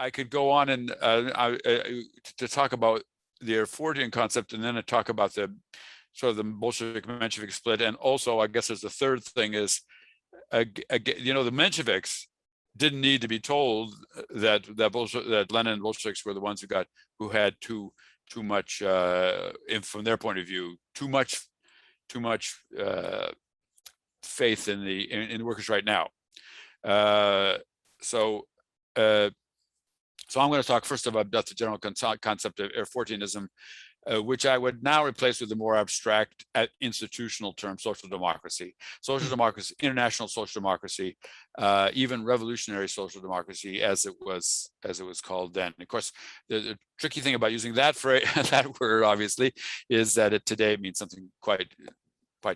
I could go on and to talk about the Erfordian concept, and then to talk about the sort of the Bolshevik Menshevik split. And also, I guess there's the third thing is, you know, the Mensheviks didn't need to be told that Lenin and Bolsheviks were the ones who had too much, from their point of view, too much faith in the workers right now. So I'm going to talk first about the general concept of Erfordianism, which I would now replace with the more abstract institutional term, social democracy. Social democracy, international social democracy, even revolutionary social democracy, as it was called then. Of course, the tricky thing about using that phrase, that word, obviously, is that it today means something quite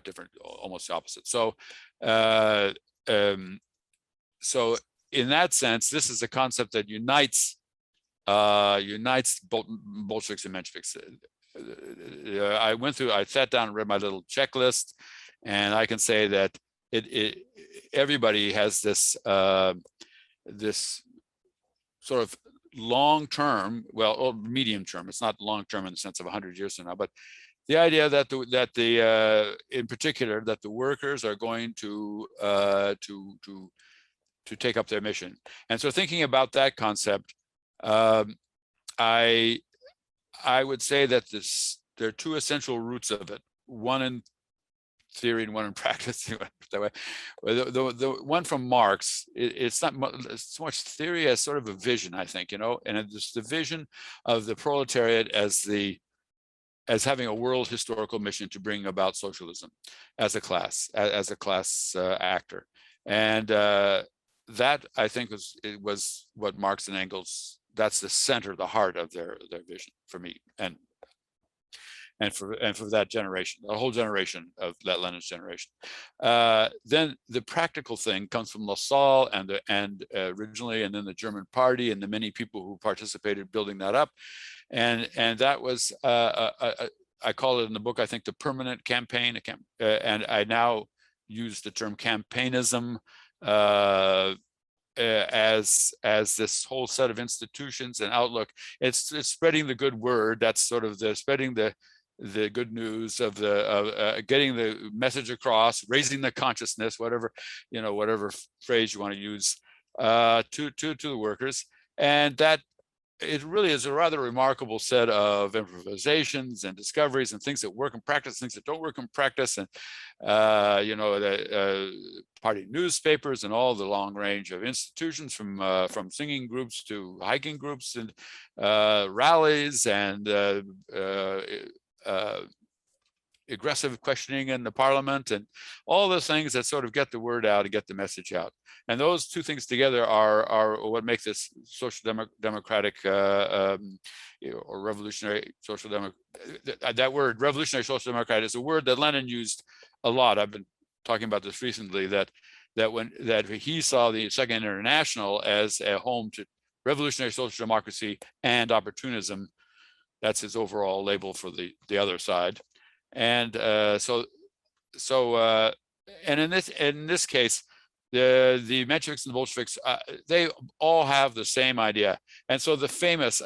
different, almost the opposite. So, so in that sense, this is a concept that unites Bolsheviks and Mensheviks. I sat down and read my little checklist, and I can say that everybody has this this sort of long-term, well, or medium-term. It's not long-term in the sense of 100 years from now, but the idea that in particular that the workers are going to take up their mission. And so, thinking about that concept, I would say that there are two essential roots of it, one in theory and one in practice. That way. The one from Marx, it's not so much theory as sort of a vision, I think, you know, and it's the vision of the proletariat as having a world historical mission to bring about socialism as a class actor. And that, I think, was what Marx and Engels, that's the center, the heart of their vision for me, and for that generation, the whole generation of that Lenin's generation. Then the practical thing comes from Lassalle and originally, and then the German Party and the many people who participated building that up, and that was I call it in the book, I think, the permanent campaign, and I now use the term campaignism as this whole set of institutions and outlook. It's spreading the good word. That's sort of spreading the good news of getting the message across, raising the consciousness, whatever phrase you want to use, to the workers. And that it really is a rather remarkable set of improvisations and discoveries and things that work in practice, things that don't work in practice, and the party newspapers and all the long range of institutions, from singing groups to hiking groups and rallies and aggressive questioning in the parliament, and all those things that sort of get the word out and get the message out. And those two things together are what make this social democratic or revolutionary social democrat. That word, revolutionary social democrat, is a word that Lenin used a lot. I've been talking about this recently, that he saw the Second International as a home to revolutionary social democracy and opportunism. That's his overall label for the other side. And and in this case, the Mensheviks and the Bolsheviks, they all have the same idea. And so the famous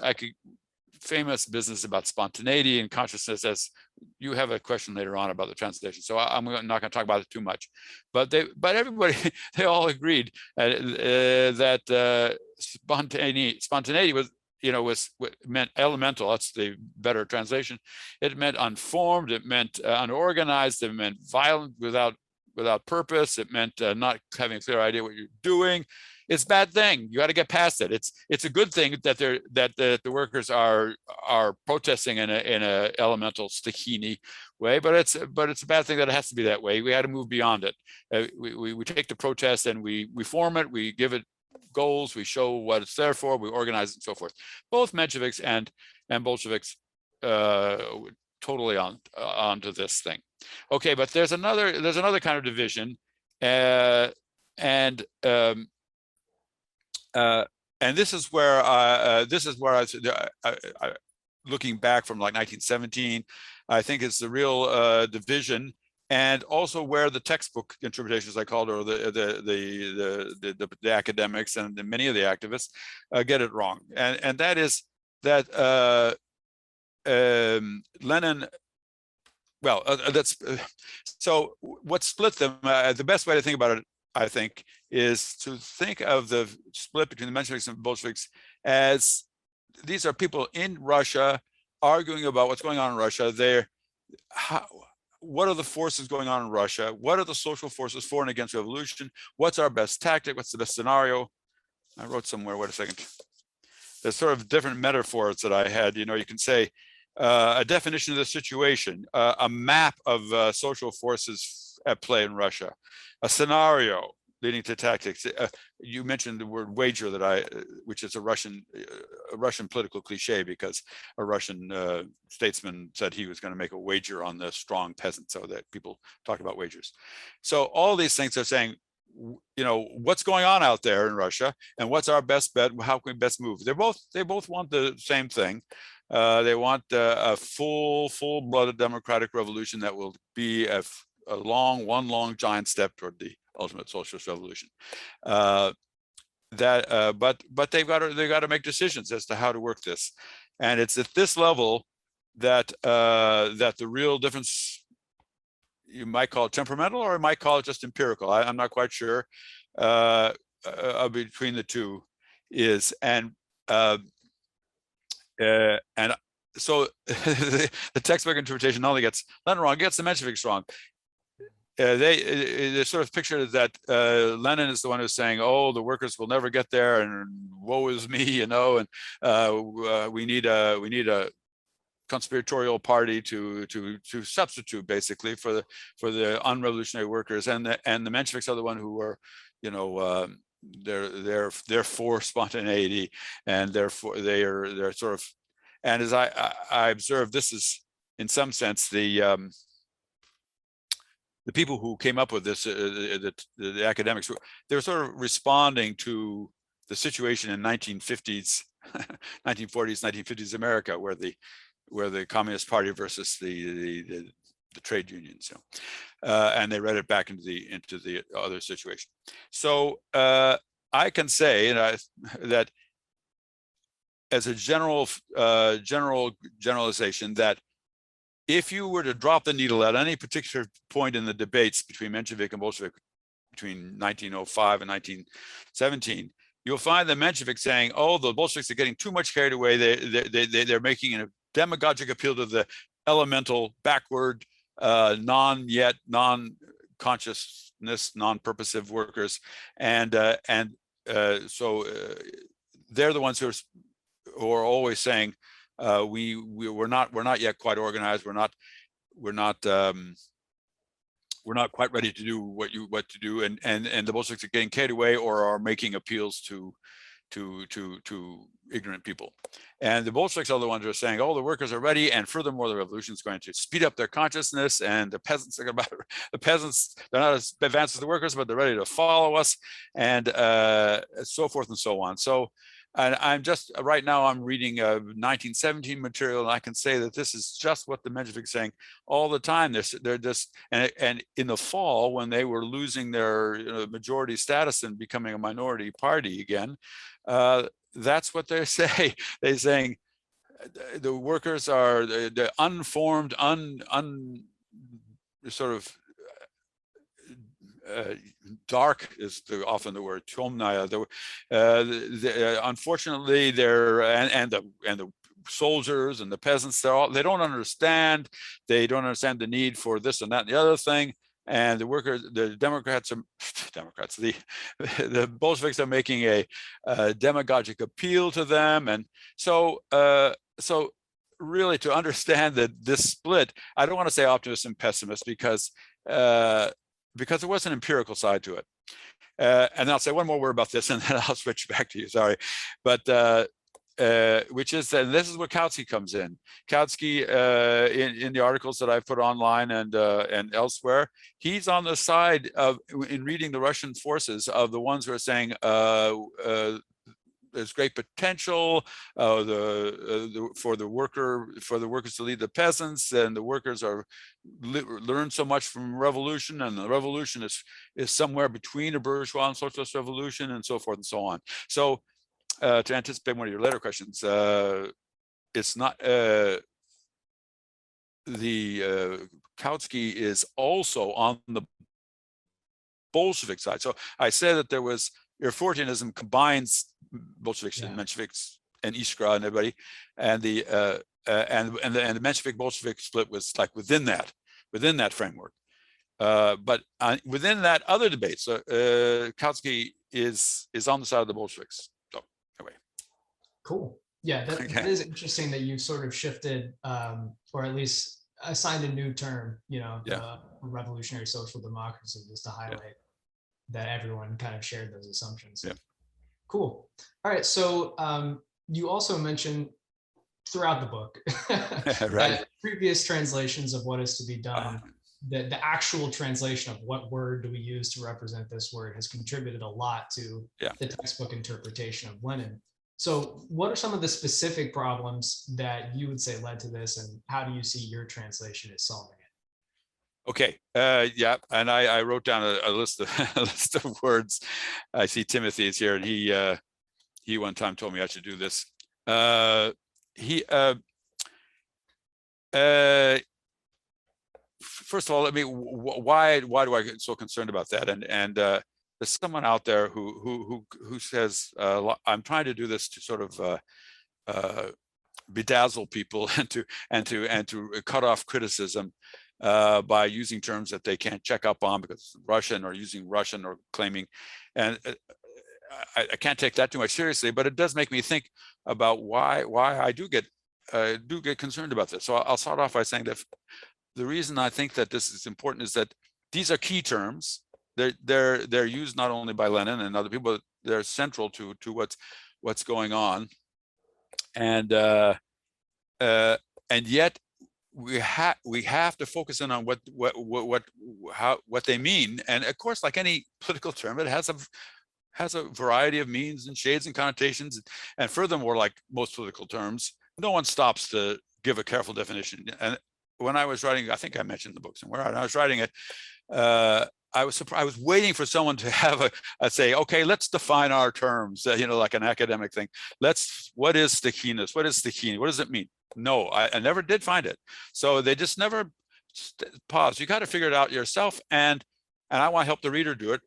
business about spontaneity and consciousness, as you have a question later on about the translation, so I'm not going to talk about it too much. But everybody, they all agreed that spontaneity was, meant elemental. That's the better translation. It meant unformed. It meant unorganized. It meant violent without purpose. It meant not having a clear idea what you're doing. It's a bad thing. You got to get past it. It's a good thing that the workers are protesting in a elemental stachini way, but it's a bad thing that it has to be that way. We had to move beyond it. We take the protest and we form it. We give it goals, we show what it's there for, we organize it, and so forth. Both Mensheviks and Bolsheviks totally onto this thing. Okay, but there's another kind of division, and this is where I looking back from like 1917, I think it's the real division and also where the textbook interpretations, I called, or the academics and many of the activists get it wrong, and that is that Lenin. Well, so what split them? The best way to think about it, I think, is to think of the split between the Mensheviks and Bolsheviks as these are people in Russia arguing about what's going on in Russia. What are the forces going on in Russia? What are the social forces for and against revolution? What's our best tactic? What's the best scenario? I wrote somewhere, wait a second. There's sort of different metaphors that I had. You can say a definition of the situation, a map of social forces at play in Russia, a scenario leading to tactics. You mentioned the word wager, which is a Russian political cliche, because a Russian statesman said he was going to make a wager on the strong peasant, so that people talk about wagers. So all these things are saying, what's going on out there in Russia, and what's our best bet? How can we best move? They both want the same thing. They want a full-blooded democratic revolution that will be one long giant step toward the ultimate socialist revolution. But they've got to make decisions as to how to work this, and it's at this level that the real difference, you might call it temperamental, or you might call it just empirical. I'm not quite sure between the two is, and so the textbook interpretation not only gets Lenin wrong, gets the Mensheviks wrong. They sort of picture that Lenin is the one who's saying, "Oh, the workers will never get there, and woe is me," and we need a conspiratorial party to substitute basically for the unrevolutionary workers, and the Mensheviks are the one who are, they're for spontaneity, and therefore they're sort of, and as I observed, this is in some sense the people who came up with this, the academics, they're sort of responding to the situation in 1940s, 1950s America, where the Communist Party versus the trade unions, and they read it back into the other situation. So I can say that as a generalization, that if you were to drop the needle at any particular point in the debates between Menshevik and Bolshevik between 1905 and 1917, you'll find the Mensheviks saying, "Oh, the Bolsheviks are getting too much carried away. They're making a demagogic appeal to the elemental, backward, non-consciousness, non-purposive workers," and so they're the ones who are always saying, we're not yet quite organized. We're not quite ready to do what to do, and the Bolsheviks are getting carried away or are making appeals to ignorant people. And the Bolsheviks are the ones who are saying, "Oh, the workers are ready, and furthermore, the revolution is going to speed up their consciousness, and the peasants they're not as advanced as the workers, but they're ready to follow us," and so forth and so on. So. And I'm just right now I'm reading 1917 material, and I can say that this is just what the Mensheviks saying all the time. They're just, and in the fall, when they were losing their majority status and becoming a minority party again, that's what they say. They're saying the workers are the unformed, sort of. Dark is often the word, temnaya. Unfortunately, they're and the soldiers and the peasants, they don't understand. They don't understand the need for this and that and the other thing. And the workers, the Democrats, the Bolsheviks are making a demagogic appeal to them, and so really to understand that this split, I don't want to say optimist and pessimist because there was an empirical side to it. And I'll say one more word about this, and then I'll switch back to you, sorry. But which is that this is where Kautsky comes in. Kautsky, in the articles that I've put online and elsewhere, he's on the side of, in reading the Russian forces, of the ones who are saying there's great potential for the workers to lead the peasants, and the workers learn so much from revolution, and the revolution is somewhere between a bourgeois and socialist revolution, and so forth and so on. So to anticipate one of your later questions, it's not Kautsky is also on the Bolshevik side. So I said that there was Erfurtianism combines Bolsheviks and Mensheviks and Iskra and everybody, and the Menshevik Bolshevik split was like within that framework. But within that other debate, so Kautsky is on the side of the Bolsheviks. So anyway, cool. Yeah, that is interesting that you've sort of shifted, or at least assigned a new term, the revolutionary social democracy, just to highlight that everyone kind of shared those assumptions. Yeah. Cool. All right. So you also mentioned throughout the book that previous translations of what is to be done, the actual translation of what word do we use to represent this word has contributed a lot to the textbook interpretation of Lenin. So what are some of the specific problems that you would say led to this, and how do you see your translation as solving it? Okay, and I wrote down a list of words. I see Timothy is here, and he one time told me I should do this. First of all, why do I get so concerned about that? And there's someone out there who says I'm trying to do this to sort of bedazzle people and to cut off criticism by using terms that they can't check up on because it's Russian, or using Russian, or claiming, and I can't take that too much seriously. But it does make me think about why I do get concerned about this. So I'll start off by saying that the reason I think that this is important is that these are key terms. They're used not only by Lenin and other people, but they're central to what's going on, and yet we have to focus in on what they mean. And of course, like any political term, it has a variety of meanings and shades and connotations. And furthermore, like most political terms, no one stops to give a careful definition. And when I was writing, I think I mentioned the book somewhere, and I was writing it, I was surprised. I was waiting for someone to have a say, okay, let's define our terms, like an academic thing. What is stickiness? What is stickini? What does it mean? No, I never did find it. So they just never pause. You got to figure it out yourself. And I want to help the reader do it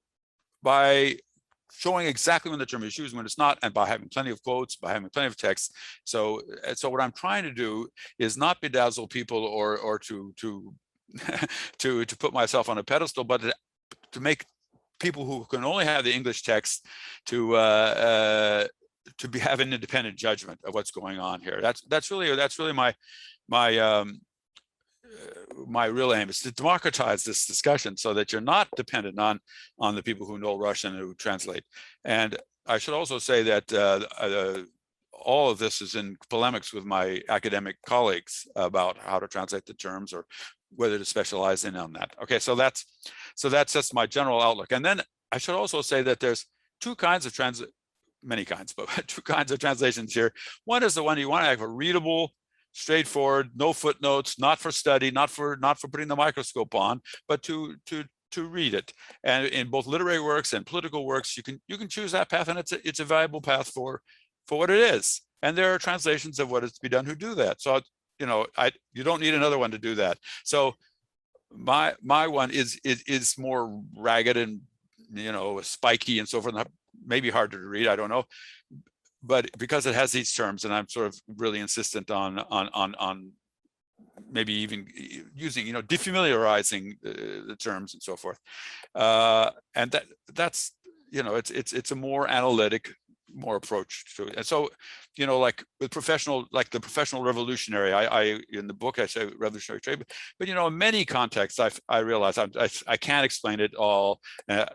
by showing exactly when the term is used, when it's not, and by having plenty of quotes, by having plenty of text. So what I'm trying to do is not bedazzle people or to to put myself on a pedestal, but to make people who can only have the English text to have an independent judgment of what's going on here. That's really my real aim, is to democratize this discussion so that you're not dependent on the people who know Russian and who translate. And I should also say that all of this is in polemics with my academic colleagues about how to translate the terms or whether to specialize in on that. Okay, so that's just my general outlook. And then I should also say that there's two kinds of many kinds, but two kinds of translations here. One is the one you want to have a readable, straightforward, no footnotes, not for study, not for putting the microscope on, but to read it. And in both literary works and political works, you can choose that path, and it's a valuable path for what it is. And there are translations of what is to be done who do that. So you don't need another one to do that. So my one is more ragged and spiky and so forth, maybe harder to read, I don't know, but because it has these terms, and I'm sort of really insistent on maybe even using, defamiliarizing the terms and so forth, and that's it's a more analytic, more approach to it. And so, like with the professional revolutionary, I in the book I say revolutionary trade, but in many contexts I realize I can't explain it all,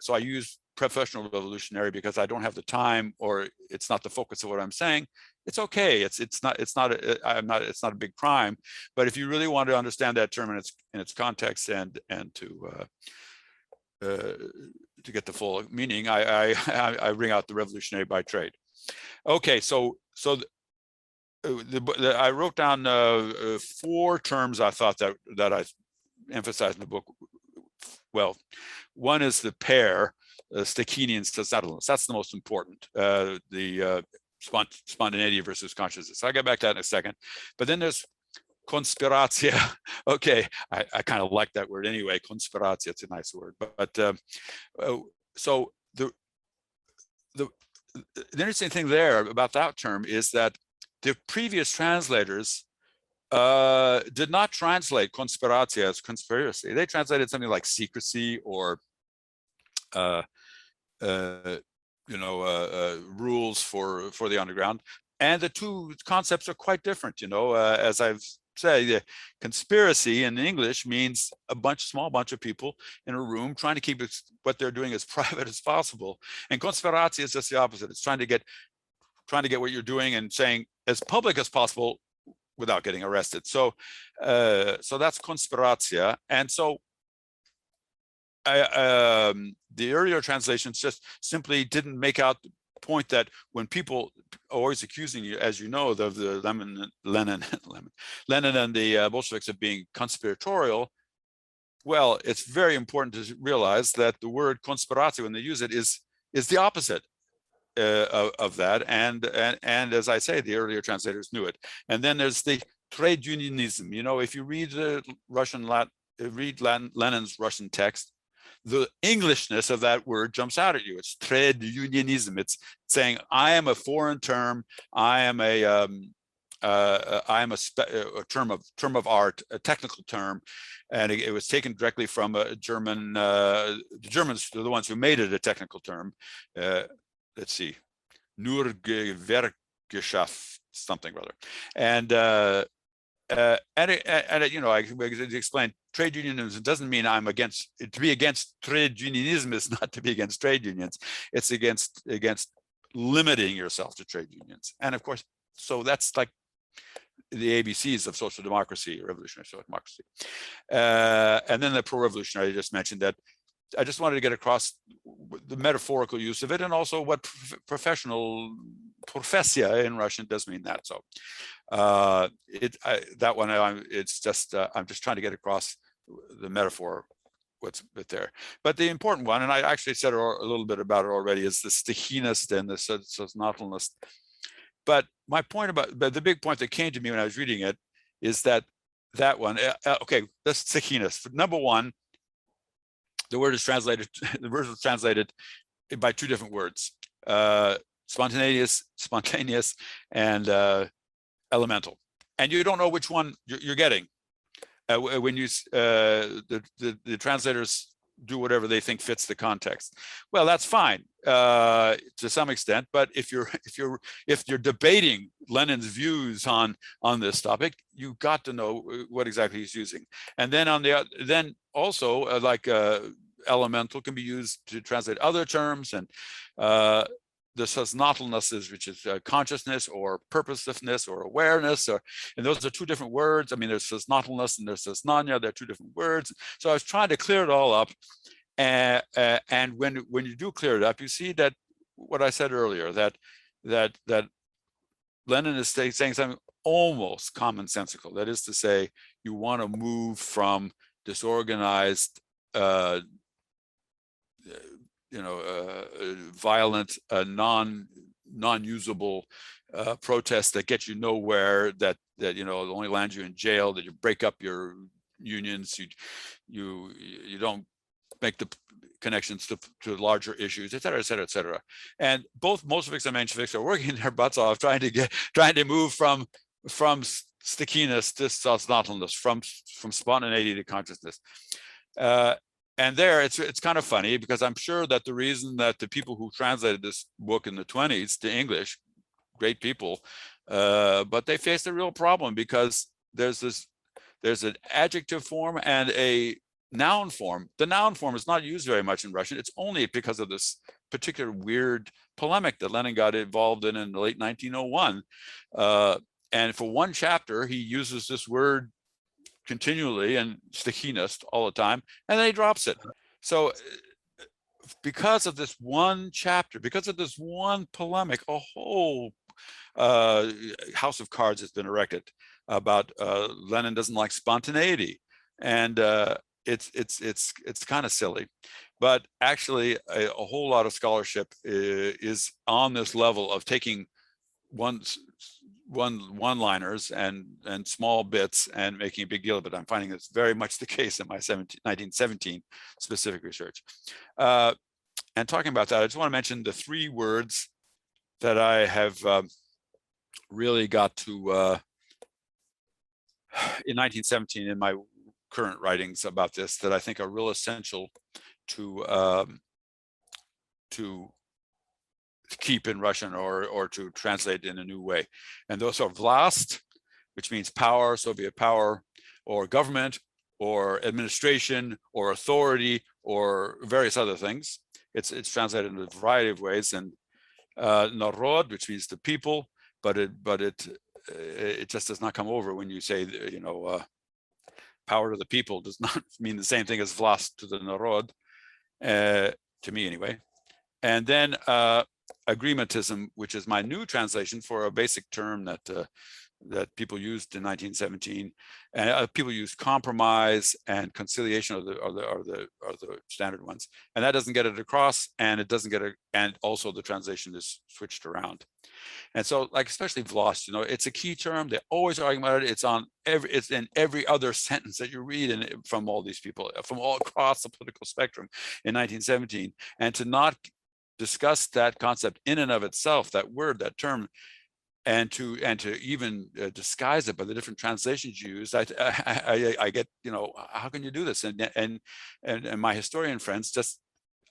so I use professional revolutionary because I don't have the time, or it's not the focus of what I'm saying. It's okay. It's not a big crime. But if you really want to understand that term in its context and to get the full meaning, I bring out the revolutionary by trade. Okay, so I wrote down 4 terms I thought that I emphasized in the book. Well, one is the pair, Stakini and Stasatlus. That's the most important. The spontaneity versus consciousness. I'll get back to that in a second. But then there's conspiratia. Okay, I kind of like that word anyway. Conspiratia, it's a nice word. But so the interesting thing there about that term is that the previous translators did not translate conspiratia as conspiracy. They translated something like secrecy or rules for the underground, and the two concepts are quite different. As I've said, the conspiracy in English means a small bunch of people in a room trying to keep what they're doing as private as possible, and conspiracy is just the opposite. It's trying to get what you're doing and saying as public as possible without getting arrested. So that's conspiratia. And so the earlier translations just simply didn't make out the point that when people are always accusing you, as you know, of the Lenin and the Bolsheviks of being conspiratorial, well, it's very important to realize that the word conspiratia, when they use it, is the opposite of that. And as I say, the earlier translators knew it. And then there's the trade unionism. If you read Lenin's Russian text, the Englishness of that word jumps out at you. It's trade unionism. It's saying I am a foreign term. I am a term of art, a technical term, and it was taken directly from a German. The Germans are the ones who made it a technical term. Let's see, nur Gewerkschaft, something or other, and I explained trade unionism doesn't mean I'm against. To be against trade unionism is not to be against trade unions. It's against limiting yourself to trade unions. And of course, so that's like the ABCs of social democracy, revolutionary social democracy. And then the pro-revolutionary, I just mentioned that. I just wanted to get across the metaphorical use of it, and also what professional professia in Russian does mean that. So that one, it's just I'm just trying to get across the metaphor, what's there. But the important one, and I actually said a little bit about it already, is the stichinist and the socialist. But my point but the big point that came to me when I was reading it is that one. Okay, the stichinist. Number one. The word was translated by 2 different words: spontaneous, and elemental. And you don't know which one you're getting when you the translators do whatever they think fits the context. Well, that's fine to some extent. But if you're debating Lenin's views on this topic, you've got to know what exactly he's using. And then then also elemental can be used to translate other terms, and the socialist, which is consciousness or purposiveness or awareness, and those are 2 different words. I mean, there's socialist and there's soznania. They're 2 different words. So I was trying to clear it all up, and when you do clear it up, you see that what I said earlier, that Lenin is saying something almost commonsensical. That is to say, you want to move from disorganized, violent, non-usable protests that get you nowhere, that only land you in jail, that you break up your unions, you don't make the connections to larger issues, et cetera, et cetera, et cetera. And both Bolsheviks and Mensheviks are working their butts off trying to move from stickiness to socialness, from spontaneity to consciousness. And there, it's kind of funny, because I'm sure that the reason that the people who translated this book in the 1920s to English, great people, but they faced a real problem, because there's an adjective form and a noun form. The noun form is not used very much in Russian. It's only because of this particular weird polemic that Lenin got involved in the late 1901. And for one chapter, he uses this word continually and stickinist all the time, and then he drops it. So because of this one chapter, because of this one polemic, a whole house of cards has been erected about Lenin doesn't like spontaneity, and it's kind of silly, but actually a whole lot of scholarship is on this level of taking one-liners and small bits and making a big deal of it. I'm finding that's very much the case in my 1917 specific research. And talking about that, I just want to mention the 3 words that I have really got to in 1917 in my current writings about this, that I think are real essential to keep in Russian or to translate in a new way. And those are vlast, which means power, Soviet power, or government, or administration, or authority, or various other things. It's translated in a variety of ways. And narod, which means the people, but it just does not come over when you say, you know, power to the people does not mean the same thing as vlast to the narod, to me anyway. And then agreementism, which is my new translation for a basic term that people used in 1917, and people use compromise and conciliation are the standard ones, and that doesn't get it across, and it doesn't get it, and also the translation is switched around. And so, like, especially Vlost, you know, it's a key term. They're always arguing about it. It's in every other sentence that you read from all these people from all across the political spectrum in 1917, and to not discuss that concept in and of itself, that word, that term, and to even disguise it by the different translations you use, I get, you know, how can you do this? And my historian friends just,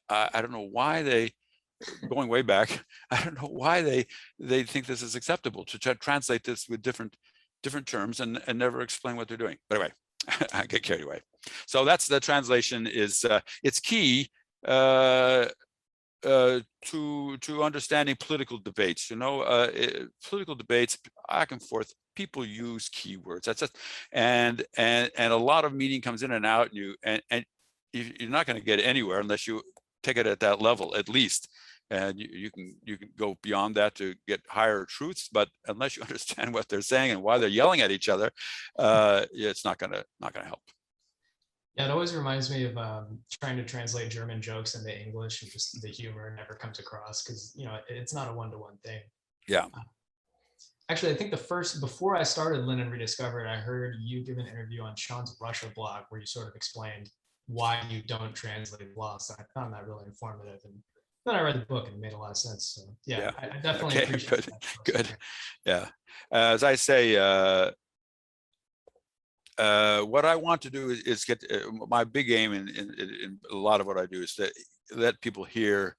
I don't know why they, going way back, I don't know why they think this is acceptable to translate this with different terms and never explain what they're doing. But anyway, I get carried away. So that's the translation. Is it's key to understanding political debates. You know, political debates back and forth, people use keywords. That's just, and a lot of meaning comes in and out, and you're not going to get anywhere unless you take it at that level at least. And you can go beyond that to get higher truths, but unless you understand what they're saying and why they're yelling at each other, it's not gonna help. Yeah, it always reminds me of trying to translate German jokes into English, and just the humor never comes across because, you know, it's not a one-to-one thing. Yeah. Actually, I think before I started Lenin Rediscovered, I heard you give an interview on Sean's Russia blog where you sort of explained why you don't translate Lost. I found that really informative, and then I read the book and it made a lot of sense. So yeah. I definitely appreciate that. Good. Yeah. As I say, what I want to do is get my big aim in a lot of what I do is to let people hear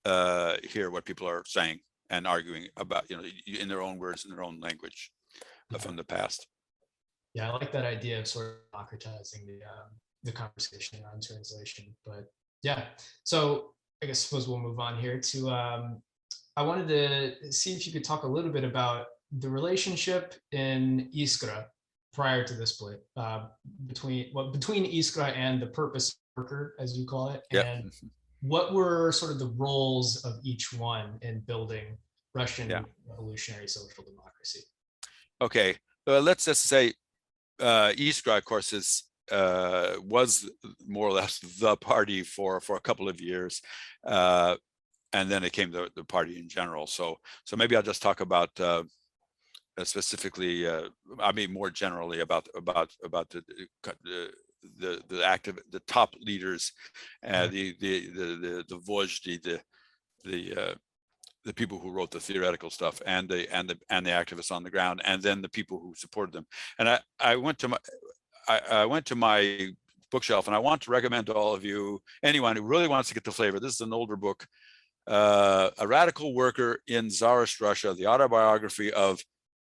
what people are saying and arguing about, you know, in their own words, in their own language from the past. Yeah, I like that idea of sort of democratizing the conversation around translation. But yeah, so I suppose we'll move on here to I wanted to see if you could talk a little bit about the relationship in Iskra prior to the split, between Iskra and the purpose worker, as you call it, and what were sort of the roles of each one in building Russian revolutionary social democracy? Okay, let's just say Iskra, of course, was more or less the party for a couple of years, and then it came the party in general. So maybe I'll just talk about specifically, I mean more generally about the top leaders, the Vojdi, the people who wrote the theoretical stuff, and the activists on the ground, and then the people who supported them. And I went to my bookshelf, and I want to recommend to all of you, anyone who really wants to get the flavor. This is an older book, A Radical Worker in Tsarist Russia: The Autobiography of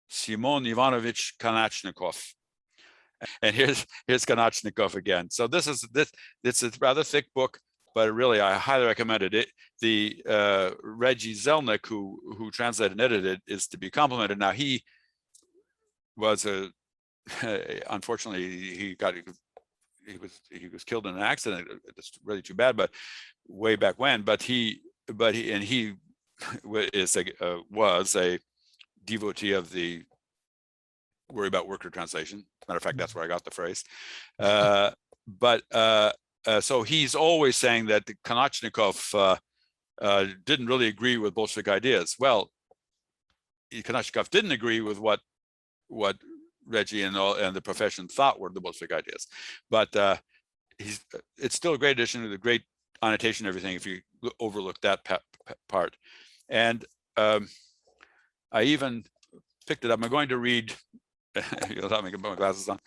Simon Ivanovich Konachnikov. And here's Konachnikov again. So it's a rather thick book, but really I highly recommend it. The Reggie Zelnick, who translated and edited, is to be complimented. Now, he was unfortunately he got he was killed in an accident. It's really too bad, but way back when. But he was a devotee of the worry about worker translation. Matter of fact, that's where I got the phrase. So he's always saying that Konachnikov didn't really agree with Bolshevik ideas. Well, Konachnikov didn't agree with what Reggie and the profession thought were the Bolshevik ideas, but it's still a great addition with a great annotation and everything if you overlook that part. And I even picked it up. I'm going to read. You'll have me put my glasses on.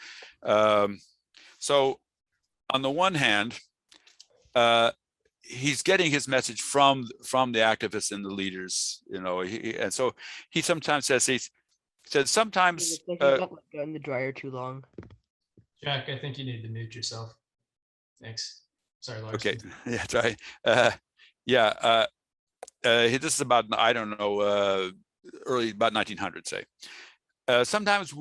So on the one hand, he's getting his message from the activists and the leaders, and so he sometimes says he said sometimes got in the dryer too long. Jack, I think you need to mute yourself. Thanks. Sorry, Lars. Okay, yeah, try. This is about, I don't know, early, about 1900, say. Sometimes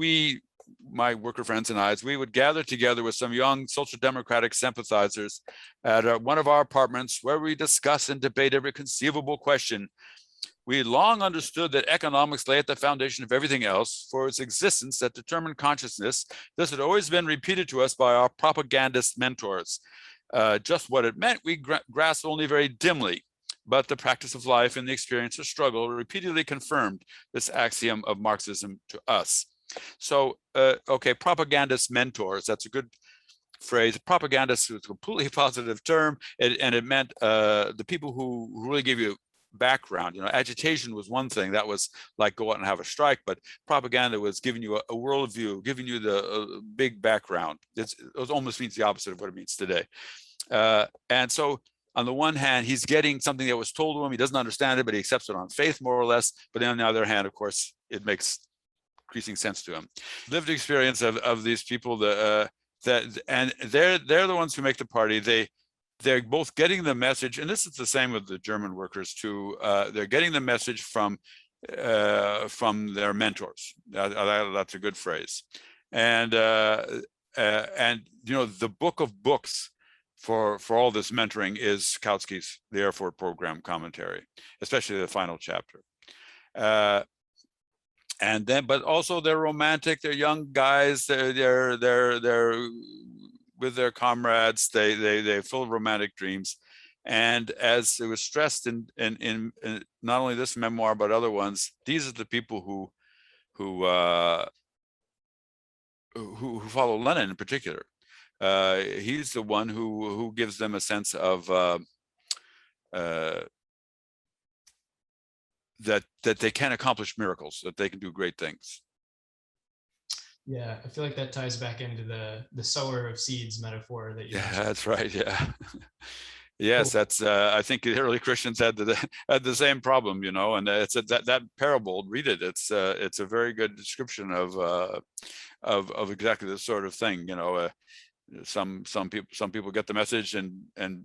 my worker friends and I, we would gather together with some young social democratic sympathizers at one of our apartments where we discuss and debate every conceivable question. We long understood that economics lay at the foundation of everything else. For its existence that determined consciousness, this had always been repeated to us by our propagandist mentors. Just what it meant, we grasped only very dimly, but the practice of life and the experience of struggle repeatedly confirmed this axiom of Marxism to us. So, okay, propagandist mentors, that's a good phrase. Propagandist is a completely positive term, and it meant the people who really give you background. Agitation was one thing, that was like go out and have a strike, but propaganda was giving you a worldview, giving you the big background. It almost means the opposite of what it means today. And so on the one hand, he's getting something that was told to him, he doesn't understand it, but he accepts it on faith more or less. But on the other hand, of course, it makes increasing sense to him. Lived experience of these people, and they're the ones who make the party. They're both getting the message, and this is the same with the German workers too. They're getting the message from their mentors. That's a good phrase. And the book of books for all this mentoring is Kautsky's The Erfurt Program commentary, especially the final chapter. And then, but also they're romantic. They're young guys. They're with their comrades. They're full of romantic dreams. And as it was stressed in not only this memoir but other ones, these are the people who follow Lenin in particular. He's the one who gives them a sense of that they can accomplish miracles, that they can do great things. Yeah, I feel like that ties back into the sower of seeds metaphor that you mentioned. That's right. Yeah. Yes, cool. That's. I think the early Christians had the same problem, and it's that parable. Read it. It's a very good description of exactly this sort of thing. Some people get the message and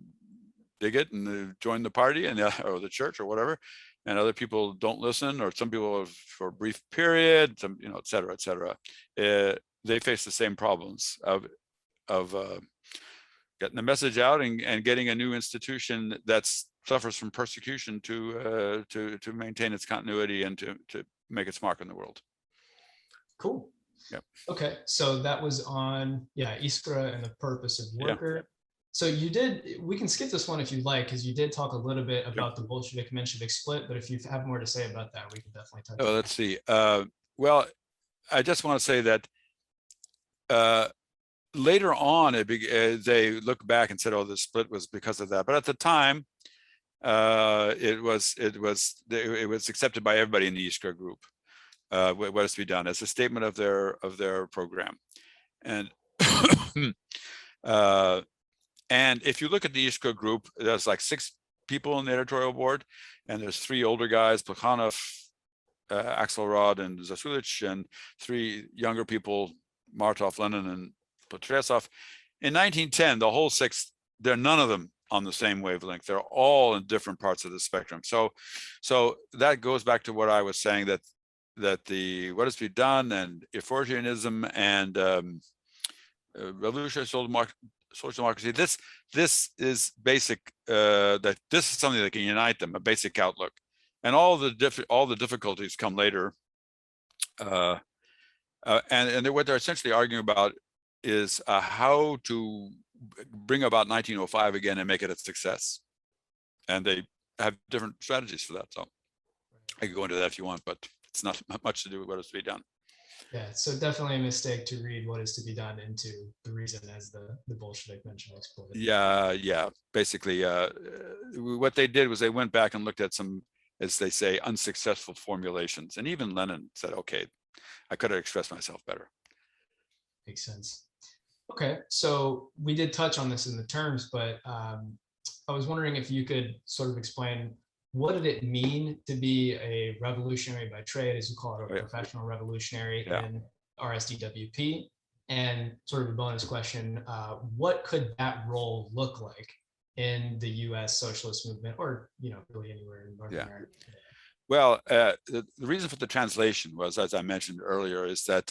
dig it and join the party or the church or whatever, and other people don't listen, or some people for a brief period, some et cetera, et cetera. They face the same problems of getting the message out and getting a new institution that suffers from persecution to maintain its continuity and to make its mark in the world. Cool. Yep. Okay, so that was on Iskra and the purpose of worker. Yeah. So we can skip this one if you like, because you did talk a little bit about the Bolshevik Menshevik split, but if you have more to say about that, we can definitely touch on let's see. Well, I just want to say that later on, they look back and said, "Oh, the split was because of that." But at the time, it was accepted by everybody in the Iskra group. What is to be done as a statement of their program, and and if you look at the Iskra group, there's like 6 people on the editorial board, and there's 3 older guys, Plekhanov, Axelrod, and Zasulich, and 3 younger people, Martov, Lenin, and Potresov. In 1910, the whole 6, none of them on the same wavelength. They're all in different parts of the spectrum. So that goes back to what I was saying, that the what is to be done and Effortianism and revolutionary social democracy. This is basic. That this is something that can unite them, a basic outlook, and all the difficulties come later. And what they're essentially arguing about is how to bring about 1905 again and make it a success. And they have different strategies for that. So I could go into that if you want, but it's not much to do with what is to be done. Yeah, so definitely a mistake to read what is to be done into the reason as the Bolshevik Mensheviks put it. Yeah. Basically, what they did was they went back and looked at some, as they say, unsuccessful formulations. And even Lenin said, okay, I could have expressed myself better. Makes sense. Okay, so we did touch on this in the terms, but I was wondering if you could sort of explain, what did it mean to be a revolutionary by trade, as you call it, a professional revolutionary in RSDWP? And sort of a bonus question, what could that role look like in the US socialist movement, or really anywhere in North America? Well, the reason for the translation was, as I mentioned earlier, is that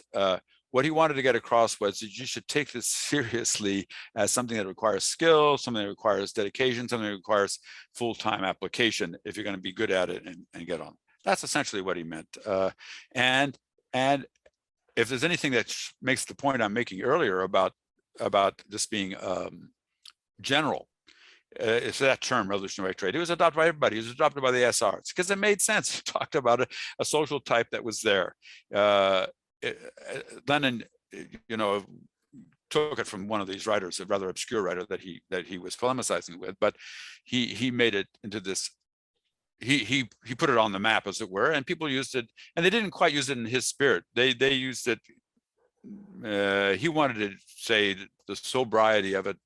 what he wanted to get across was that you should take this seriously as something that requires skill, something that requires dedication, something that requires full-time application if you're going to be good at it and get on. That's essentially what he meant. And if there's anything that makes the point I'm making earlier about this being general, it's that term, revolutionary trade. It was adopted by everybody. It was adopted by the SRs because it made sense. It talked about a social type that was there. Lenin, took it from one of these writers, a rather obscure writer that he was polemicizing with, but he made it into this. He put it on the map, as it were, and people used it, and they didn't quite use it in his spirit. They used it. He wanted to say the sobriety of it.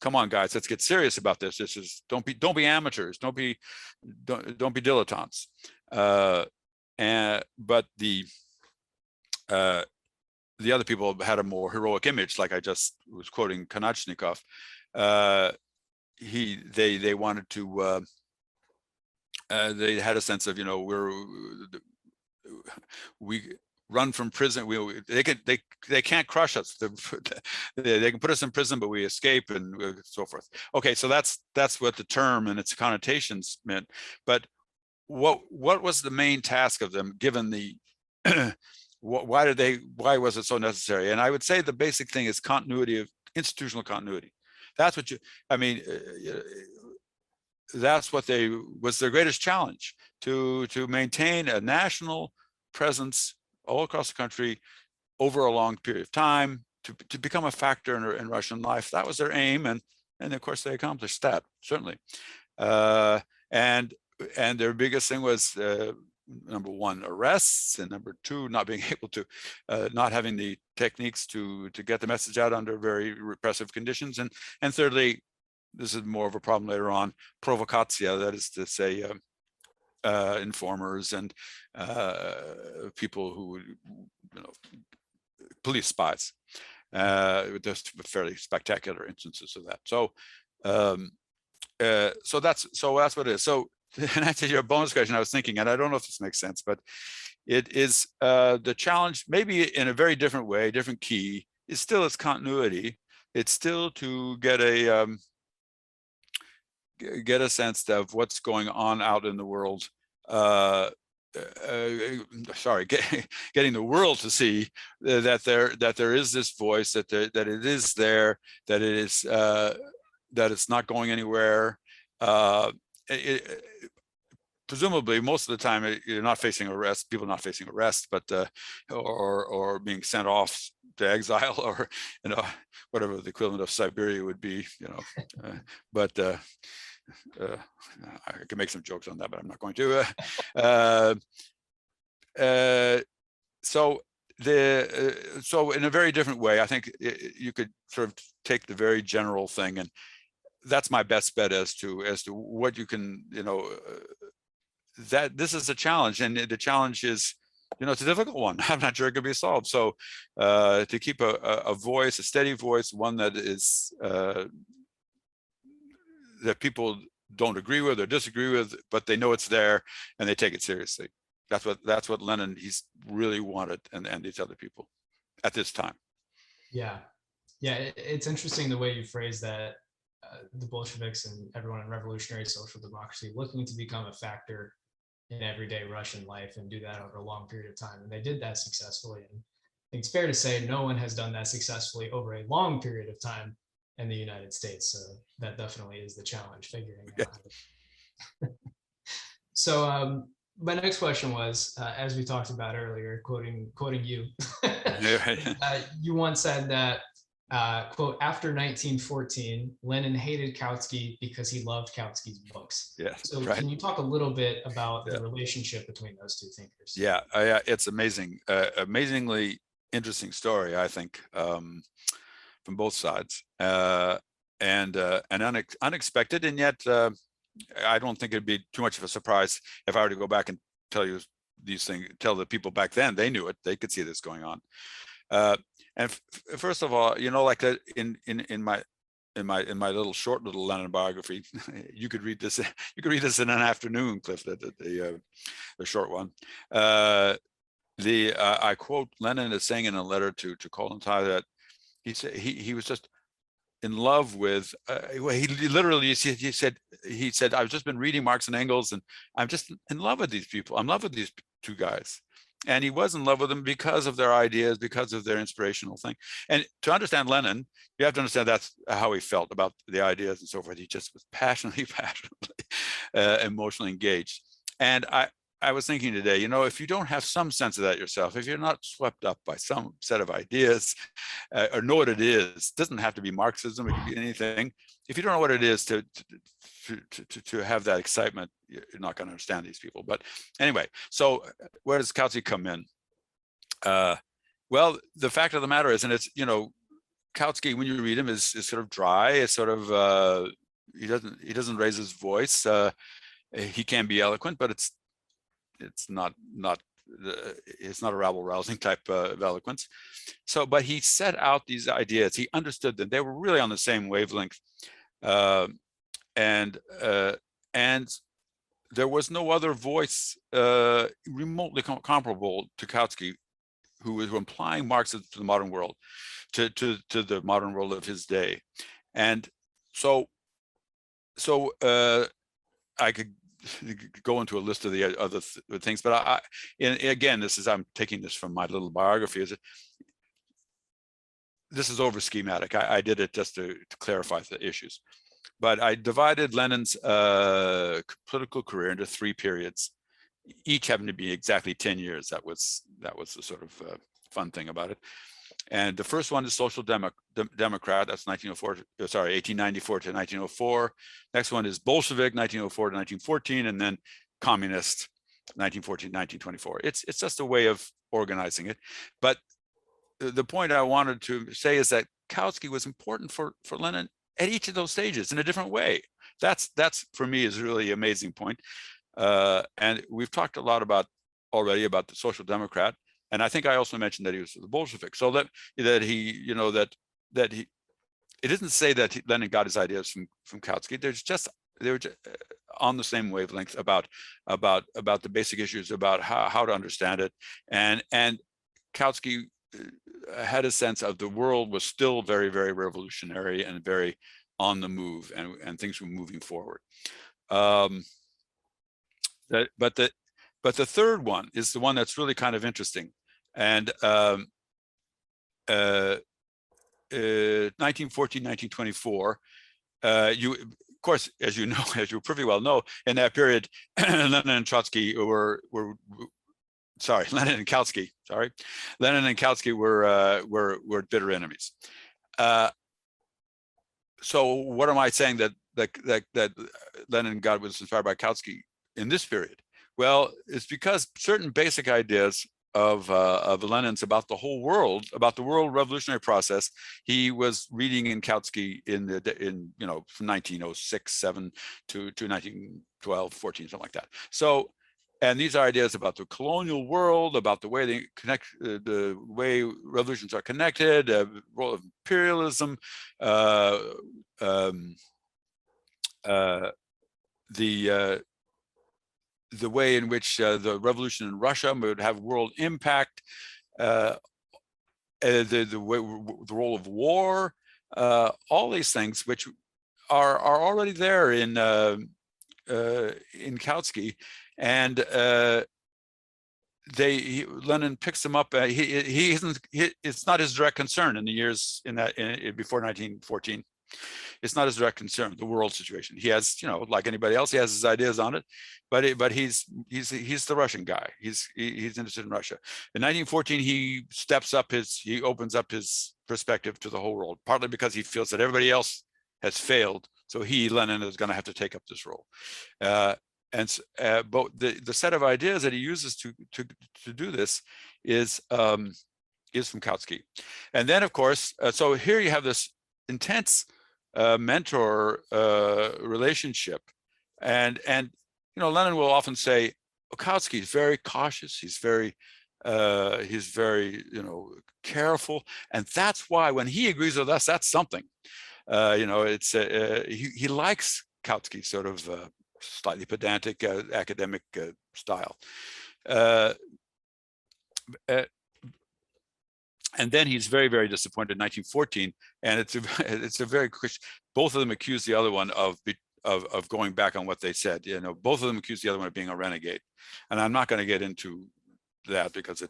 Come on, guys, let's get serious about this. This is don't be amateurs. Don't be dilettantes. But the other people had a more heroic image, like I just was quoting Konachnikov. They wanted to. They had a sense of we run from prison. They can't crush us. They can put us in prison, but we escape and so forth. Okay, so that's what the term and its connotations meant. But what was the main task of them, given the why was it so necessary? And I would say the basic thing is continuity, of institutional continuity. That's what that's what was their greatest challenge, to maintain a national presence all across the country over a long period of time, to become a factor in Russian life. That was their aim, and of course they accomplished that, certainly. And their biggest thing was number one, arrests, and number two, not being able to, not having the techniques to get the message out under very repressive conditions, and thirdly, this is more of a problem later on, provocatia, that is to say, informers and people who, police spies. There's fairly spectacular instances of that. So that's what it is. So, and answer your bonus question, I was thinking, and I don't know if this makes sense, but it is the challenge, maybe in a very different way, different key, is still its continuity. It's still to get a sense of what's going on out in the world. Getting the world to see that there is this voice, that it is there, that it is that it's not going anywhere. Presumably, most of the time, you're not facing arrest. People not facing arrest, but or being sent off to exile, or whatever the equivalent of Siberia would be. But I can make some jokes on that, but I'm not going to. So in a very different way, I think you could sort of take the very general thing, and that's my best bet as to what you can, that this is a challenge, and the challenge is, it's a difficult one. I'm not sure it could be solved. So to keep a voice, a steady voice, one that is that people don't agree with or disagree with, but they know it's there and they take it seriously. That's what Lenin, he's really wanted, and these other people at this time. Yeah. Yeah, it's interesting the way you phrase that, the Bolsheviks and everyone in revolutionary social democracy looking to become a factor in everyday Russian life and do that over a long period of time. And they did that successfully. And I think it's fair to say no one has done that successfully over a long period of time in the United States. So that definitely is the challenge, figuring out how to. So my next question was, as we talked about earlier, quoting you, you once said that, quote, after 1914, Lenin hated Kautsky because he loved Kautsky's books. Yeah. So Right. can you talk a little bit about the relationship between those two thinkers? Yeah, it's amazing, amazingly interesting story, I think, from both sides, and unexpected, and yet I don't think it'd be too much of a surprise if I were to go back and tell you these things, tell the people back then. They knew it, they could see this going on. And first of all, you know, like in my little short little Lenin biography, you could read this. You could read this in an afternoon, Cliff. The short one. I quote Lenin as saying in a letter to Kollontai that he said he was just in love with. He literally he said I've just been reading Marx and Engels, and I'm just in love with these people. I'm in love with these two guys. And he was in love with them because of their ideas, because of their inspirational thing. And to understand Lenin, you have to understand that's how he felt about the ideas and so forth. He just was passionately emotionally engaged. And I was thinking today, you know, if you don't have some sense of that yourself, if you're not swept up by some set of ideas or know what it is, it doesn't have to be Marxism, it could be anything. If you don't know what it is to have that excitement, you're not going to understand these people. But anyway, so where does Kautsky come in? Well, the fact of the matter is, and it's, you know, Kautsky, when you read him, is sort of dry. It's sort of he doesn't raise his voice. He can be eloquent, but it's not a rabble-rousing type of eloquence. So, but he set out these ideas. He understood them. They were really on the same wavelength, and there was no other voice remotely comparable to Kautsky, who was applying Marxism to the modern world, to the modern world of his day. And so I could go into a list of the other things, but again, I'm taking this from my little biography. This is over schematic. I did it just to clarify the issues. But I divided Lenin's political career into 3 periods, each having to be exactly 10 years. That was the sort of fun thing about it. And the first one is Social Democrat. That's 1894 to 1904. Next one is Bolshevik, 1904 to 1914, and then Communist, 1914 to 1924. It's just a way of organizing it. But the point I wanted to say is that Kautsky was important for Lenin at each of those stages in a different way. That's for me is really an amazing point. And we've talked a lot already about the Social Democrat. And I think I also mentioned that he was the Bolshevik. So that he, you know, that he, it doesn't say that Lenin got his ideas from Kautsky. They were just on the same wavelength about the basic issues, about how to understand it. And Kautsky had a sense of the world was still very, very revolutionary and very on the move, and things were moving forward. But the third one is the one that's really kind of interesting. And 1914, 1924, you, of course, as you know, as you pretty well know, in that period, Lenin and Kautsky were bitter enemies. So what am I saying that Lenin was inspired by Kautsky in this period? Well, it's because certain basic ideas of Lenin's about the whole world, about the world revolutionary process, he was reading in Kautsky in you know, from 1906-7 to 1912-14, something like that. So, and these are ideas about the colonial world, about the way they connect, the way revolutions are connected, role of imperialism, the way in which the revolution in Russia would have world impact, the role of war, all these things which are already there in Kautsky, and Lenin picks them up. It's not his direct concern in the years before 1914. It's not his direct concern, the world situation. He has, like anybody else, he has his ideas on it, but he's the Russian guy. He's interested in Russia. In 1914, he opens up his perspective to the whole world, partly because he feels that everybody else has failed, so Lenin, is going to have to take up this role. But the set of ideas that he uses to do this is from Kautsky. And then, of course, so here you have this intense mentor relationship, and Lenin will often say, Kautsky is very cautious. He's very careful, and that's why when he agrees with us, that's something. It's he likes Kautsky's sort of slightly pedantic academic style. And then he's very, very disappointed in 1914, and it's a very both of them accuse the other one of going back on what they said. Both of them accuse the other one of being a renegade, and I'm not going to get into that because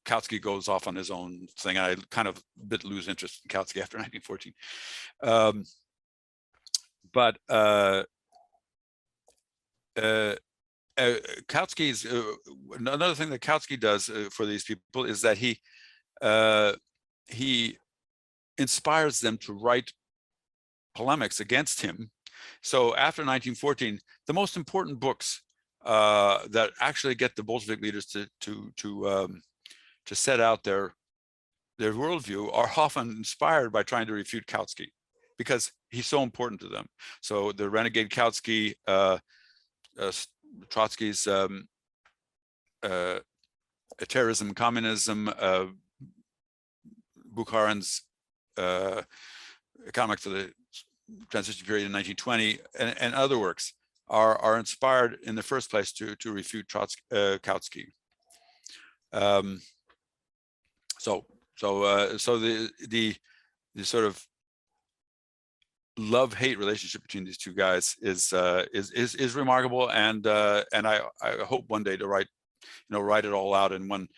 Kautsky goes off on his own thing, and I kind of lose interest in Kautsky after 1914. Kautsky's another thing that Kautsky does for these people is that he inspires them to write polemics against him. So after 1914, the most important books that actually get the Bolshevik leaders to set out their worldview are often inspired by trying to refute Kautsky, because he's so important to them. So the renegade Kautsky, Trotsky's terrorism, communism, Bukharin's economics of the transition period in 1920, and other works are inspired in the first place to refute Kautsky. So the sort of love-hate relationship between these two guys is remarkable, and I hope one day to write it all out in one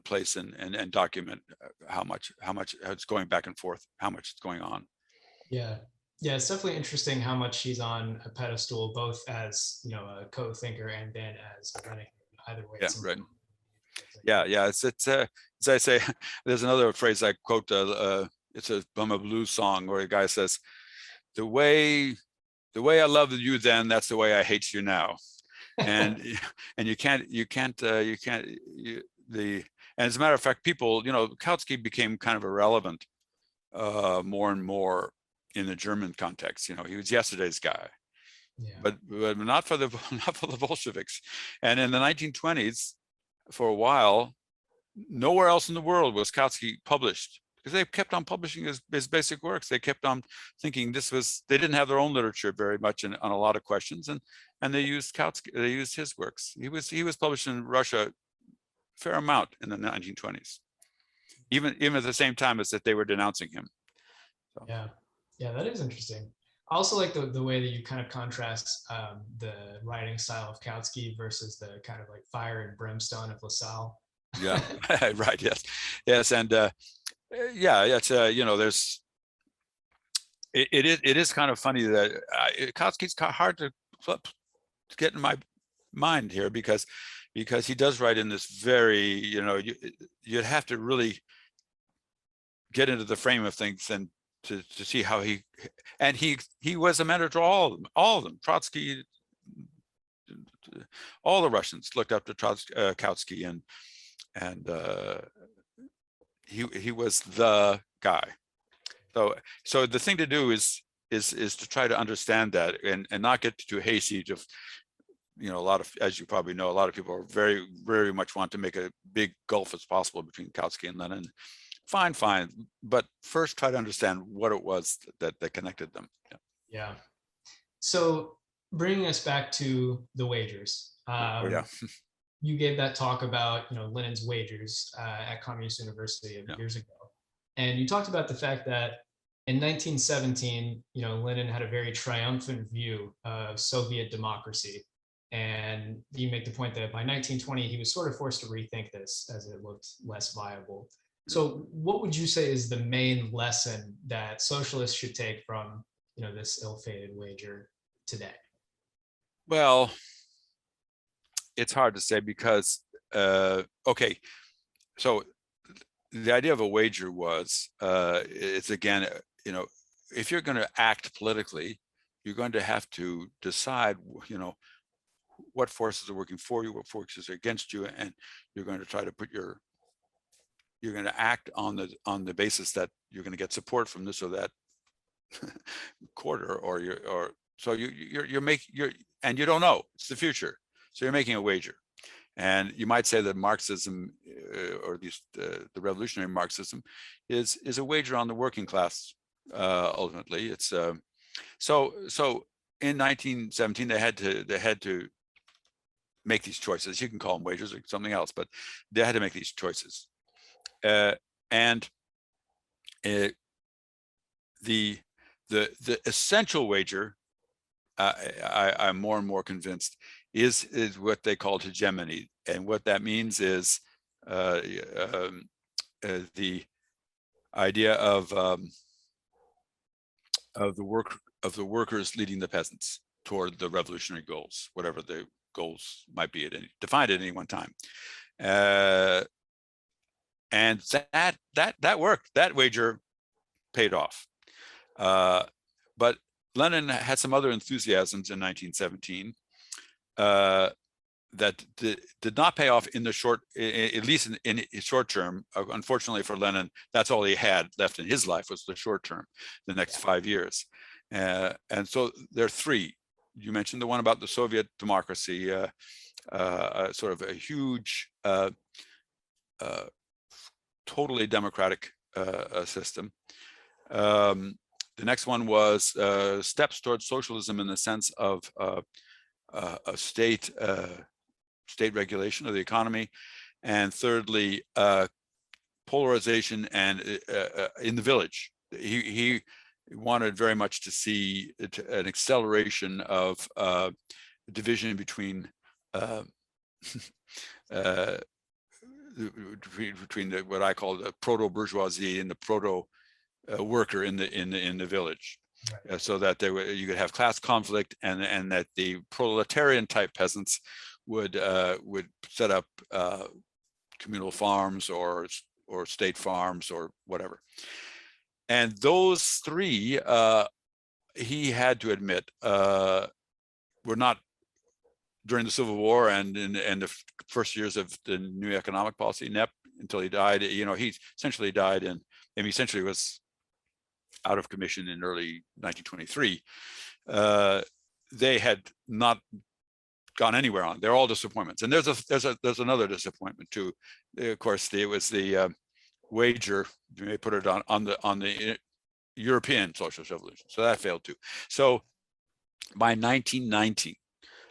place and document how much it's going back and forth, how much it's going on. Yeah, it's definitely interesting how much he's on a pedestal, both as a co-thinker and then as a renegade. Either way, right. Yeah. It's as I say, there's another phrase I quote. It's from a blues song where a guy says, "The way I loved you then, that's the way I hate you now," and you can't. And as a matter of fact, people, Kautsky became kind of irrelevant more and more in the German context. He was yesterday's guy, but not for the Bolsheviks. And in the 1920s, for a while, nowhere else in the world was Kautsky published, because they kept on publishing his basic works. They kept on thinking they didn't have their own literature very much on a lot of questions, and they used Kautsky. They used his works. He was published in Russia a fair amount in the 1920s, even at the same time as that they were denouncing him. So. Yeah, that is interesting. I also like the way that you kind of contrast the writing style of Kautsky versus the kind of like fire and brimstone of LaSalle. Yeah, right. Yes, and it's there's it is kind of funny that Kautsky's hard to get in my mind here, because he does write in this very you'd have to really get into the frame of things and to see how he was a mentor to all of them. Trotsky, all the Russians looked up to Kautsky, and he was the guy. So the thing to do is to try to understand that and not get too hasty. Of a lot of, as you probably know, a lot of people are very, very much want to make a big gulf as possible between Kautsky and Lenin. Fine, but first try to understand what it was that connected them. Yeah. So bringing us back to the wagers. you gave that talk about, Lenin's wagers at Communist University years ago. And you talked about the fact that in 1917, Lenin had a very triumphant view of Soviet democracy. And you make the point that by 1920, he was sort of forced to rethink this as it looked less viable. So what would you say is the main lesson that socialists should take from, this ill-fated wager today? Well, it's hard to say because, okay, so the idea of a wager was, it's again, if you're going to act politically, you're going to have to decide, what forces are working for you, what forces are against you, and you're going to try to you're going to act on the basis that you're going to get support from this or that quarter, and you don't know, it's the future, so you're making a wager. And you might say that Marxism, or at least the revolutionary Marxism, is a wager on the working class. Ultimately, it's so in 1917 they had to make these choices. You can call them wagers or something else, but they had to make these choices. And the essential wager, I'm more and more convinced, is what they call hegemony. And what that means is the idea of the workers leading the peasants toward the revolutionary goals, whatever the goals might be defined at any one time. And that worked. That wager paid off. But Lenin had some other enthusiasms in 1917 that did not pay off in the short, at least in short term. Unfortunately for Lenin, that's all he had left in his life was the short term, the next 5 years. And so there are three. You mentioned the one about the Soviet democracy, sort of a huge, totally democratic system. The next one was steps towards socialism in the sense of a state regulation of the economy, and thirdly, polarization and in the village. He wanted very much to see an acceleration of division between what I call the proto-bourgeoisie and the proto-worker in the village. Right. So that you could have class conflict, and that the proletarian type peasants would set up communal farms or state farms or whatever. And those three, he had to admit, were not, during the Civil War and in the first years of the new economic policy, NEP, until he died. He essentially died he essentially was out of commission in early 1923. They had not gone anywhere on. They're all disappointments. And there's another disappointment too. Of course, it was the wager, you may put it on the European socialist revolution. So that failed too. So by 1919,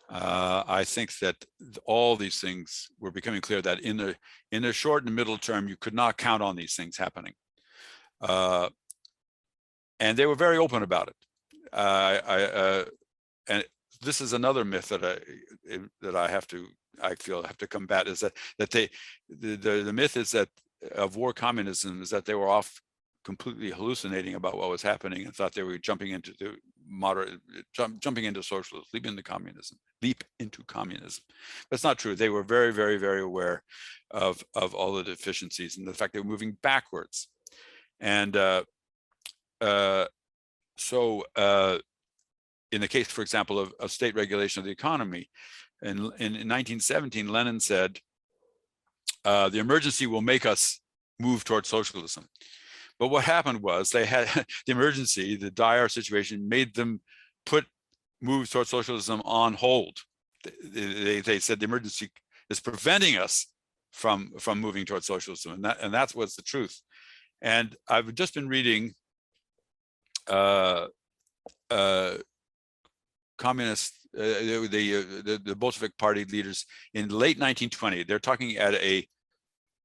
I think that all these things were becoming clear, that in the short and middle term, you could not count on these things happening. And they were very open about it. And this is another myth that I feel have to combat, is that the myth is that of war communism is that they were off completely hallucinating about what was happening and thought they were jumping into socialism, leap into communism. That's not true. They were very, very, very aware of all the deficiencies and the fact they were moving backwards. And so in the case, for example, of state regulation of the economy, in 1917, Lenin said, the emergency will make us move towards socialism. But what happened was they had the emergency, the dire situation, made them put moves towards socialism on hold. They said the emergency is preventing us from moving towards socialism, and that's what's the truth. And I've just been reading communist the Bolshevik Party leaders in late 1920. They're talking at a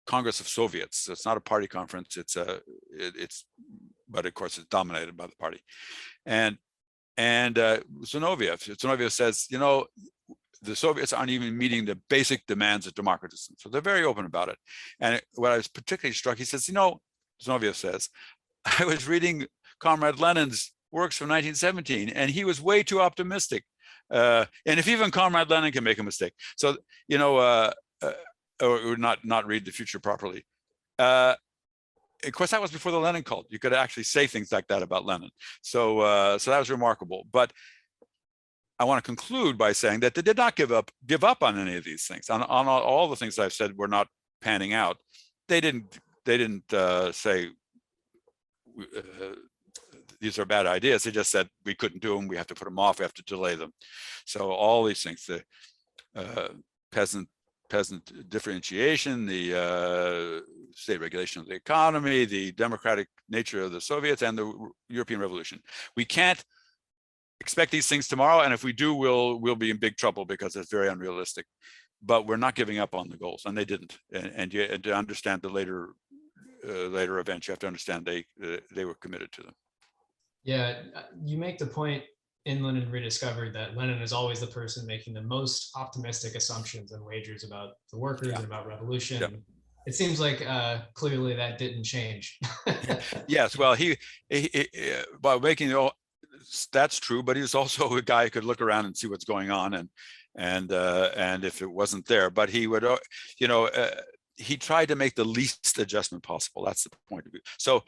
Congress of Soviets. So it's not a party conference. But of course it's dominated by the party. And Zinoviev says, the Soviets aren't even meeting the basic demands of democracy. So they're very open about it. And what I was particularly struck, he says, Zinoviev says, I was reading Comrade Lenin's works from 1917, and he was way too optimistic. And if even Comrade Lenin can make a mistake, so or not read the future properly. Of course, that was before the Lenin cult. You could actually say things like that about Lenin. So that was remarkable. But I want to conclude by saying that they did not give up on any of these things. On all the things I've said were not panning out. They didn't say these are bad ideas. They just said we couldn't do them. We have to put them off. We have to delay them. So all these things, the peasant differentiation, the state regulation of the economy, the democratic nature of the Soviets, and the European Revolution. We can't expect these things tomorrow, and if we do, we'll be in big trouble because it's very unrealistic. But we're not giving up on the goals, and they didn't. And to understand the later events, you have to understand they were committed to them. Yeah, you make the point in Lenin and Rediscovered that Lenin is always the person making the most optimistic assumptions and wagers about the workers and about revolution. Yeah. It seems like clearly that didn't change. Yes, well, he by making that's true, but he was also a guy who could look around and see what's going on, and if it wasn't there, but he would, he tried to make the least adjustment possible. That's the point of view. So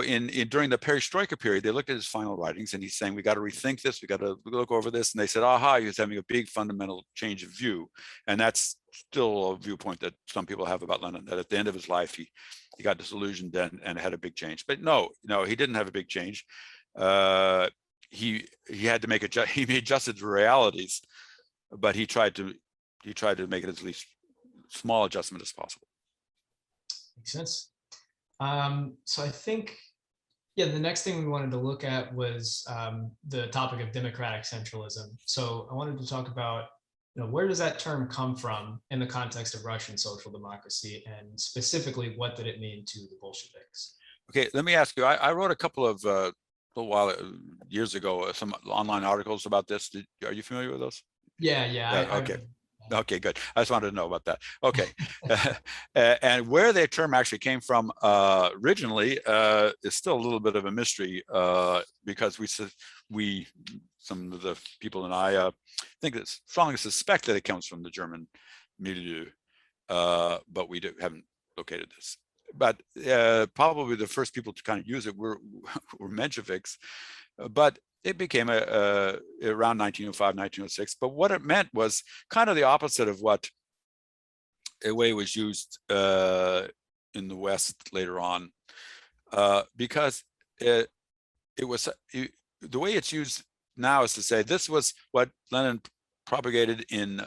during the Perestroika period, they looked at his final writings, and he's saying, we got to rethink this, we got to look over this. And they said, aha, he was having a big fundamental change of view. And that's still a viewpoint that some people have about Lenin, that at the end of his life, he got disillusioned and had a big change. But no, he didn't have a big change. He had to make he adjusted to realities, but he tried to make it as least small adjustment as possible. Makes sense. So I think, the next thing we wanted to look at was the topic of democratic centralism. So I wanted to talk about, where does that term come from in the context of Russian social democracy, and specifically, what did it mean to the Bolsheviks? Okay, let me ask you. I wrote a couple of years ago some online articles about this. Are you familiar with those? Yeah. Okay. Okay, good. I just wanted to know about that. Okay. And where the term actually came from originally is still a little bit of a mystery, because some of the people and I think that strongly suspect that it comes from the German milieu, but we haven't located this. But probably the first people to kind of use it were Mensheviks, but it became around 1905, 1906. But what it meant was kind of the opposite of what a way was used in the West later on, because it was the way it's used now is to say this was what Lenin propagated in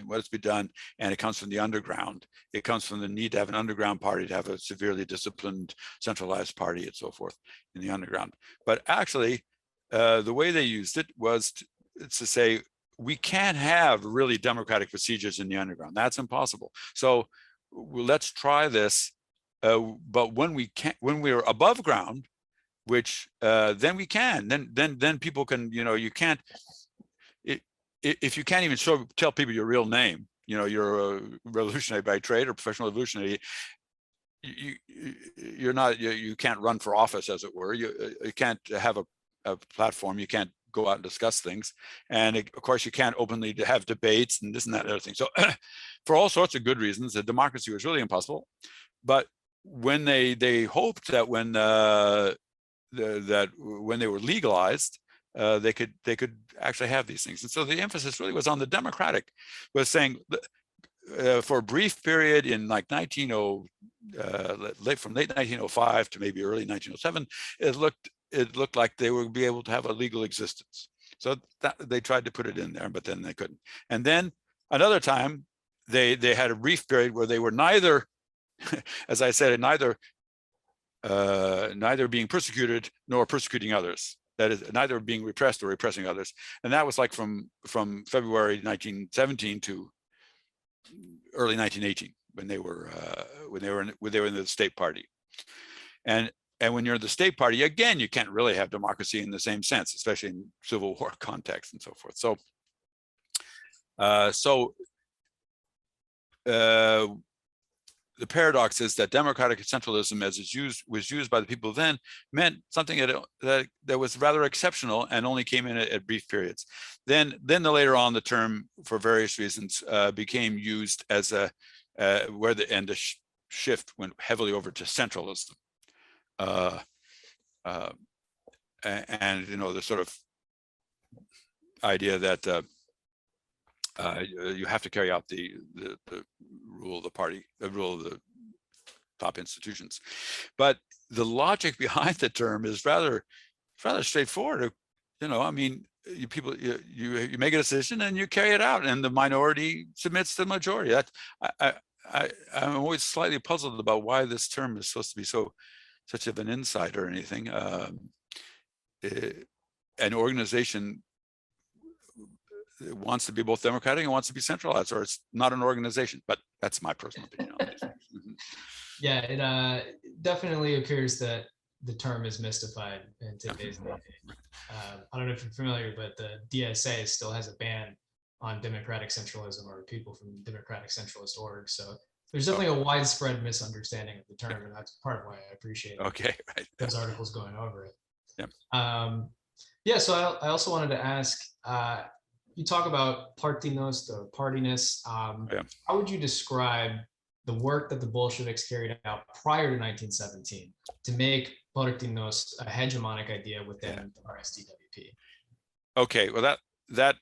what's been done, and it comes from the underground. It comes from the need to have an underground party, to have a severely disciplined, centralized party, and so forth in the underground. But actually, the way they used it was to say, we can't have really democratic procedures in the underground. That's impossible. So let's try this. But when we're above ground, which then we can, then people can, you can't. If you can't even tell people your real name, you're a revolutionary by trade or professional revolutionary, you can't run for office, as it were. You can't have a platform. You can't go out and discuss things, and of course you can't openly have debates and this and that and other thing. So for all sorts of good reasons, the democracy was really impossible. But when they hoped that when they were legalized, they could actually have these things. And so the emphasis really was on the democratic, was saying for a brief period in like from late 1905 to maybe early 1907, it looked like they would be able to have a legal existence. So they tried to put it in there, but then they couldn't. And then another time, they had a brief period where they were neither, as I said, neither being persecuted nor persecuting others. that is neither being repressed or repressing others. And that was like from February 1917 to early 1918, when they were in the state party. And when you're in the state party, again, you can't really have democracy in the same sense, especially in Civil War context and so forth. So the paradox is that democratic centralism, as was used by the people then, meant something that was rather exceptional and only came in at brief periods. Then later on, the term, for various reasons, became used as the shift went heavily over to centralism, and the sort of idea that you have to carry out the rule of the party, the rule of the top institutions. But the logic behind the term is rather straightforward. I mean, you make a decision and you carry it out, and the minority submits to the majority. That I'm always slightly puzzled about why this term is supposed to be such of an insight or anything. An organization wants to be both democratic and wants to be centralized, or it's not an organization. But that's my personal opinion on this. Yeah, it definitely appears that the term is mystified in today's day. I don't know if you're familiar, but the DSA still has a ban on democratic centralism or people from democratic centralist orgs. So there's definitely a widespread misunderstanding of the term, and that's part of why I appreciate those articles going over it. So I also wanted to ask, you talk about partynost or partyness. How would you describe the work that the Bolsheviks carried out prior to 1917 to make partynost a hegemonic idea within the RSDWP? Okay, well, that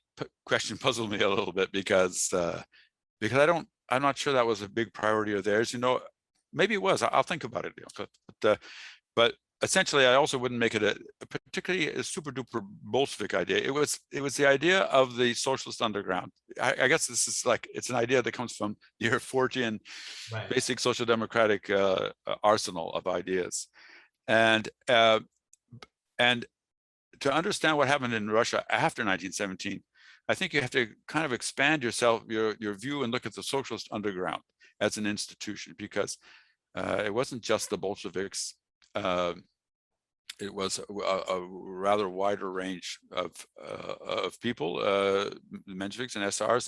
question puzzled me a little bit because I'm not sure that was a big priority of theirs. Maybe it was. I'll think about it. But essentially, I also wouldn't make it a particularly a super duper Bolshevik idea. It was the idea of the socialist underground. I guess this is it's an idea that comes from the Fortian basic social democratic arsenal of ideas, and to understand what happened in Russia after 1917, I think you have to kind of expand your view and look at the socialist underground as an institution, because it wasn't just the Bolsheviks. It was a rather wider range of people, Mensheviks and SRs,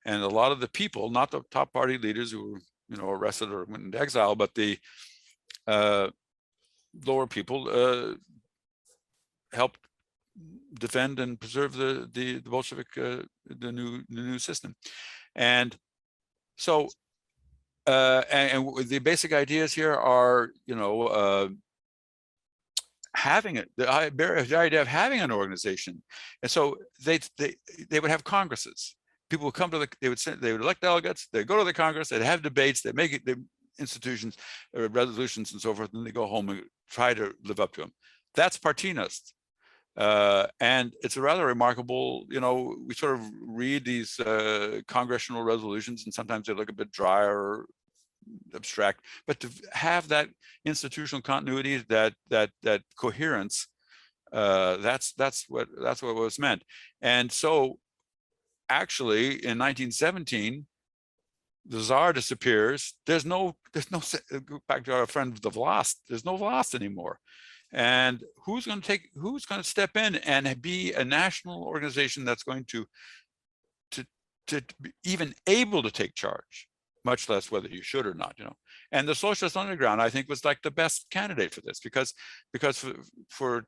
and a lot of the people, not the top party leaders who were arrested or went into exile, but the lower people helped defend and preserve the Bolshevik, the new system. And so and the basic ideas here are having the idea of having an organization. And so they would have congresses. People would come to they would elect delegates, they'd go to the Congress, they'd have debates, they'd make it, institutions, resolutions and so forth, and they go home and try to live up to them. That's partynost. And it's a rather remarkable, we sort of read these congressional resolutions, and sometimes they look a bit dry or abstract, but to have that institutional continuity, that coherence, that's what was meant. And so actually in 1917, the Tsar disappears. There's no back to our friend the Vlast, there's no Vlast anymore. And who's going to step in and be a national organization that's going to be even able to take charge, much less whether you should or not, And the socialist underground, I think, was like the best candidate for this, because for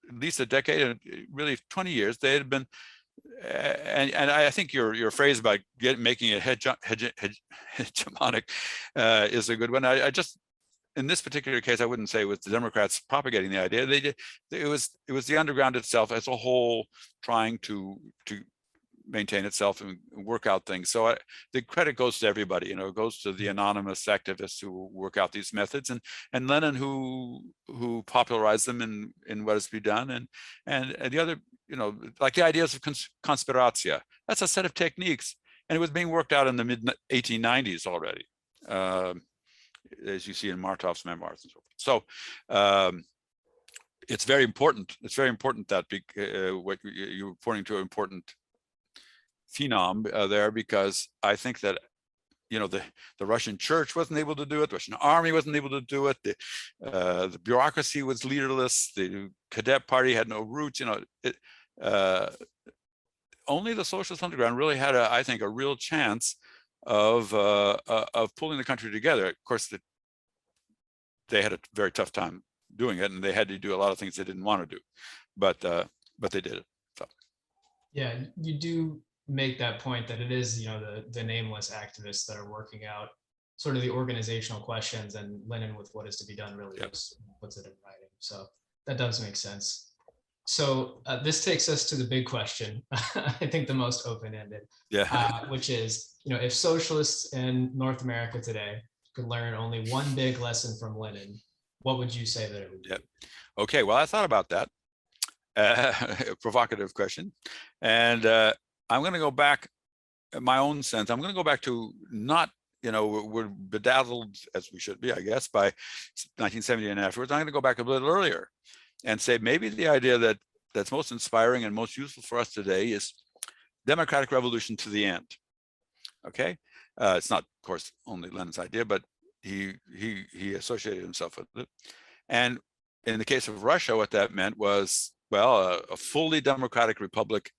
at least a decade and really 20 years, they had been, and I think your phrase about making it hegemonic is a good one. I just, in this particular case, I wouldn't say it was the Democrats propagating the idea. It was the underground itself as a whole trying to maintain itself and work out things. So the credit goes to everybody. It goes to the anonymous activists who work out these methods, and Lenin who popularized them in what is to be done, and the other, like the ideas of conspiratia. That's a set of techniques, and it was being worked out in the mid 1890s already, as you see in Martov's memoirs and so forth. So it's very important. It's very important that what you're pointing to an important phenom there, because I think that the Russian church wasn't able to do it. The Russian army wasn't able to do it. The bureaucracy was leaderless. The cadet party had no roots. Only the socialist underground really had, I think, a real chance of pulling the country together. Of course, they had a very tough time doing it, and they had to do a lot of things they didn't want to do, but they did it. So yeah, you do make that point that it is the nameless activists that are working out sort of the organizational questions, and Lenin with what is to be done really just puts it in writing. So that does make sense. So this takes us to the big question, I think the most open-ended, which is, if socialists in North America today could learn only one big lesson from Lenin, what would you say that it would be? Okay, well, I thought about that. Provocative question. And I'm going to go back, in my own sense, I'm going to go back to not, we're bedazzled, as we should be, I guess, by 1970 and afterwards. I'm going to go back a little earlier and say maybe the idea that's most inspiring and most useful for us today is democratic revolution to the end. Okay, it's not, of course, only Lenin's idea, but he associated himself with it. And in the case of Russia, what that meant was, well, a fully democratic republic,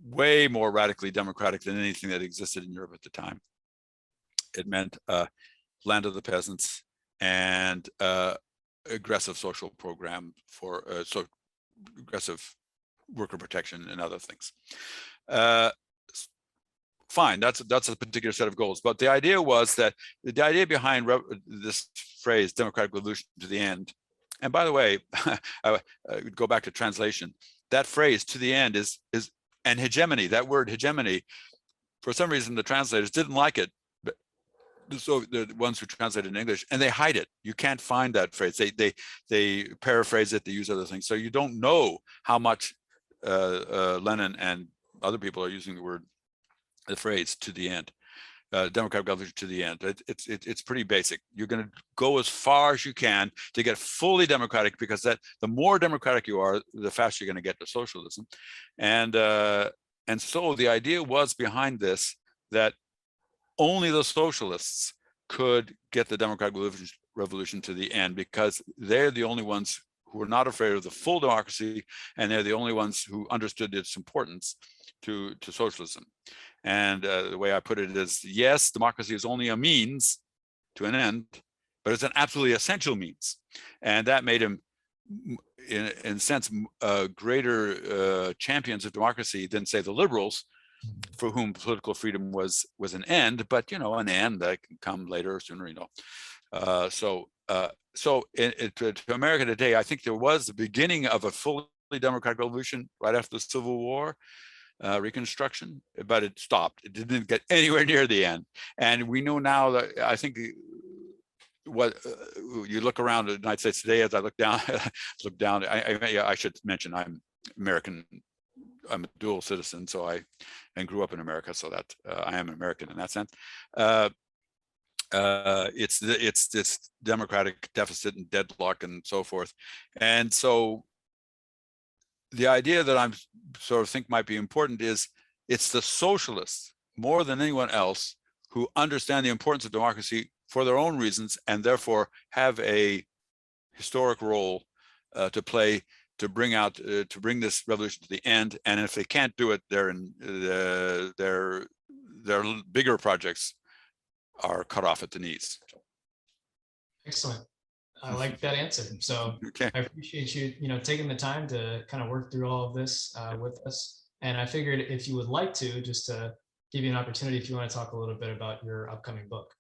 way more radically democratic than anything that existed in Europe at the time. It meant land of the peasants and aggressive social program for aggressive worker protection and other things. Fine, that's a particular set of goals. But the idea was that the idea behind this phrase, democratic revolution to the end, and by the way, I would go back to translation. That phrase, to the end, is and hegemony. That word hegemony, for some reason, the translators didn't like it. So the ones who translated in English, and they hide it. You can't find that phrase. They paraphrase it. They use other things. So you don't know how much Lenin and other people are using the phrase "to the end," democratic revolution to the end. It's pretty basic. You're going to go as far as you can to get fully democratic, because the more democratic you are, the faster you're going to get to socialism. And so the idea was behind this that only the socialists could get the democratic revolution to the end, because they're the only ones who are not afraid of the full democracy, and they're the only ones who understood its importance to socialism. And the way I put it is, yes, democracy is only a means to an end, but it's an absolutely essential means. And that made him, in a sense, greater champions of democracy than, say, the liberals, for whom political freedom was an end, but an end that can come later or sooner, So to America today, I think there was the beginning of a fully democratic revolution right after the Civil War, Reconstruction, but it stopped. It didn't get anywhere near the end. And we know now that, I think, what you look around the United States today, as I look down, I should mention I'm American. I'm a dual citizen, and grew up in America, so that I am an American in that sense. It's this democratic deficit and deadlock and so forth. And so the idea that I'm sort of think might be important is it's the socialists more than anyone else who understand the importance of democracy for their own reasons, and therefore have a historic role to play to bring this revolution to the end. And if they can't do it, their bigger projects are cut off at the knees. Excellent. I like that answer. So okay. I appreciate you, taking the time to kind of work through all of this with us. And I figured if you would like to, just to give you an opportunity, if you want to talk a little bit about your upcoming book.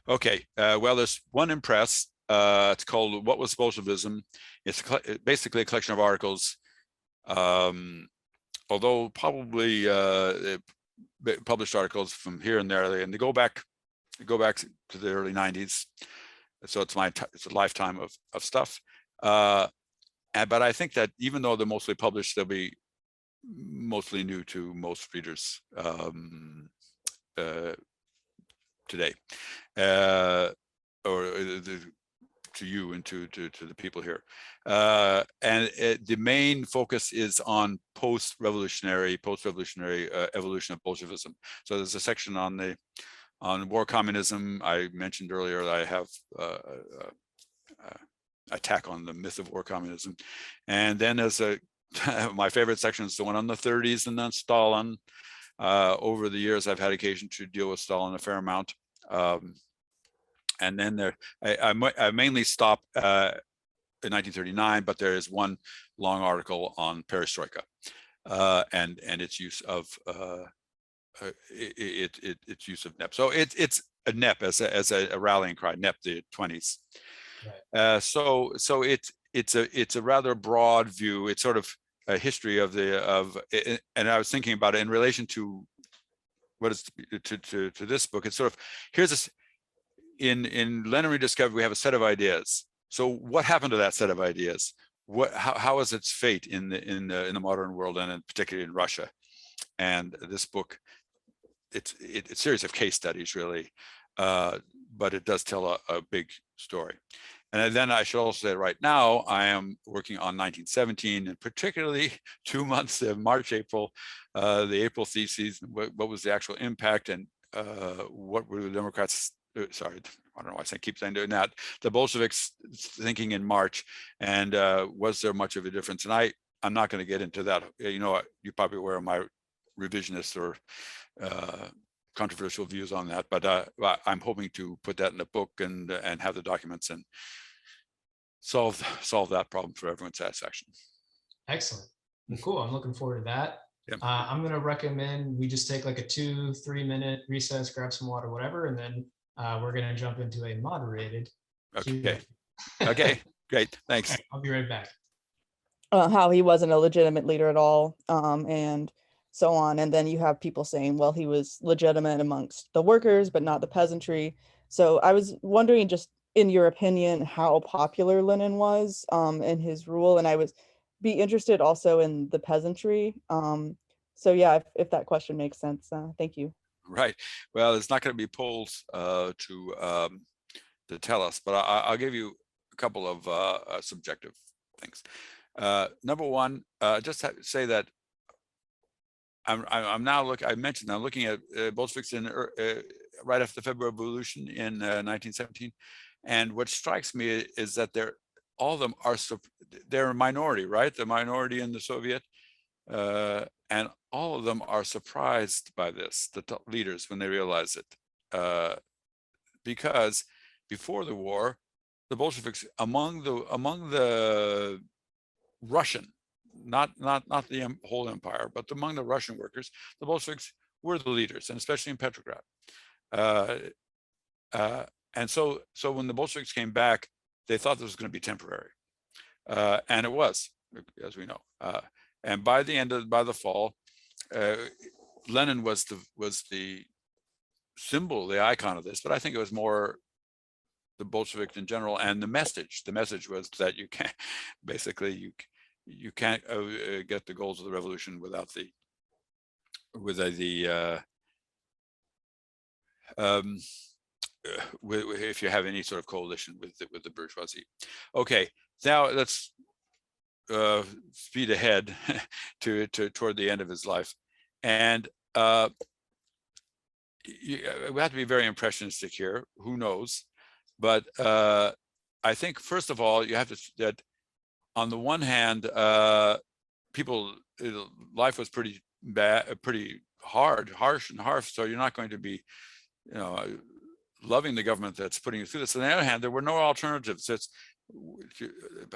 Okay. Well, there's one in press. It's called "What Was Bolshevism?" It's basically a collection of articles, although probably published articles from here and there, and they go back to the early 90s. So it's a lifetime of stuff. But I think that even though they're mostly published, they'll be mostly new to most readers today, or you and to the people here. The main focus is on post-revolutionary evolution of Bolshevism. So there's a section on war communism. I mentioned earlier that I have attack on the myth of war communism, and then there's my favorite section is the one on the 30s and then Stalin. Over the years, I've had occasion to deal with Stalin a fair amount. And then I mainly stop in 1939, but there is one long article on perestroika and its use of its use of NEP. So it's a NEP as a rallying cry, NEP the 20s. Right. So it's a rather broad view. It's sort of a history of and I was thinking about it in relation to what is to this book. It's sort of here's this. In Lenin Rediscovered, we have a set of ideas. So what happened to that set of ideas? How is its fate in the modern world, and particularly in Russia? And this book, it's a series of case studies, really, but it does tell a big story. And then I should also say right now, I am working on 1917, and particularly 2 months of March, April, the April theses, what was the actual impact, and what were the Democrats, sorry, I don't know why I keep saying doing that, the Bolsheviks thinking in March, and was there much of a difference? And I'm not going to get into that. You're probably aware of my revisionist or controversial views on that, but I'm hoping to put that in the book and have the documents and solve that problem for everyone's satisfaction. Excellent. Well, cool. I'm looking forward to that. Yep. I'm going to recommend we just take like a 2-3 minute recess, grab some water, whatever, and then we're going to jump into a moderated. Okay. Okay. Great. Thanks. Okay, I'll be right back. How he wasn't a legitimate leader at all, and so on. And then you have people saying, well, he was legitimate amongst the workers, but not the peasantry. So I was wondering, just in your opinion, how popular Lenin was in his rule. And I was be interested also in the peasantry. So yeah, if that question makes sense, thank you. Right. Well, it's not going to be polls to tell us, but I'll give you a couple of subjective things. Number one, just say that I'm now I'm looking at Bolsheviks in right after the February Revolution in 1917, and what strikes me is that all of them they're a minority, right? The minority in the Soviet, and all of them are surprised by this, the top leaders, when they realize it, because before the war, the Bolsheviks among the Russian, not the whole empire, but among the Russian workers, the Bolsheviks were the leaders, and especially in Petrograd. And so when the Bolsheviks came back, they thought this was going to be temporary, and it was, as we know. And by the fall, Lenin was the symbol, the icon of this. But I think it was more the Bolsheviks in general, and the message. The message was that you can't, basically, you can't get the goals of the revolution without if you have any sort of coalition with the bourgeoisie. Okay, now let's speed ahead toward the end of his life, and we have to be very impressionistic here. Who knows? But I think first of all, you have to that on the one hand, life was pretty bad, pretty harsh and harsh. So you're not going to be, loving the government that's putting you through this. On the other hand, there were no alternatives. It's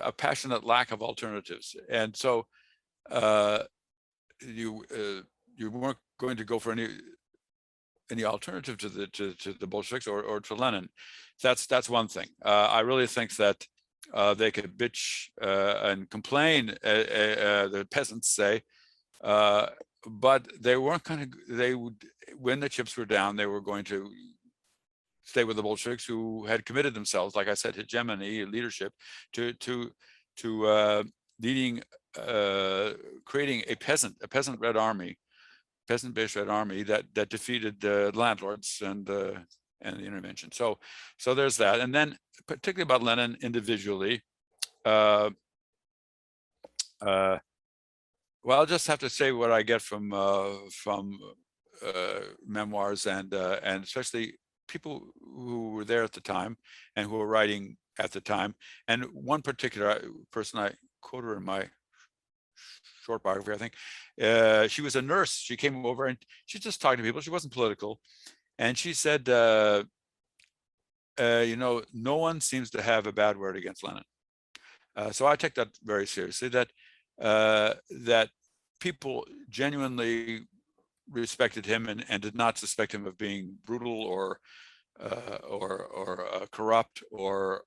a passionate lack of alternatives, and so you weren't going to go for any alternative to the Bolsheviks or to Lenin. That's one thing. I really think that they could bitch and complain, the peasants say, but they weren't going to. They would, when the chips were down, they were going to stay with the Bolsheviks, who had committed themselves, like I said, hegemony, leadership, to leading, creating a peasant Red Army, peasant-based Red Army that defeated the landlords and the intervention. So there's that. And then particularly about Lenin individually, well, I'll just have to say what I get from memoirs and especially people who were there at the time and who were writing at the time. And one particular person, I quote her in my short biography, I think. She was a nurse. She came over and she's just talking to people. She wasn't political. And she said, you know, no one seems to have a bad word against Lenin. So I take that very seriously, that that people genuinely respected him and did not suspect him of being brutal or corrupt or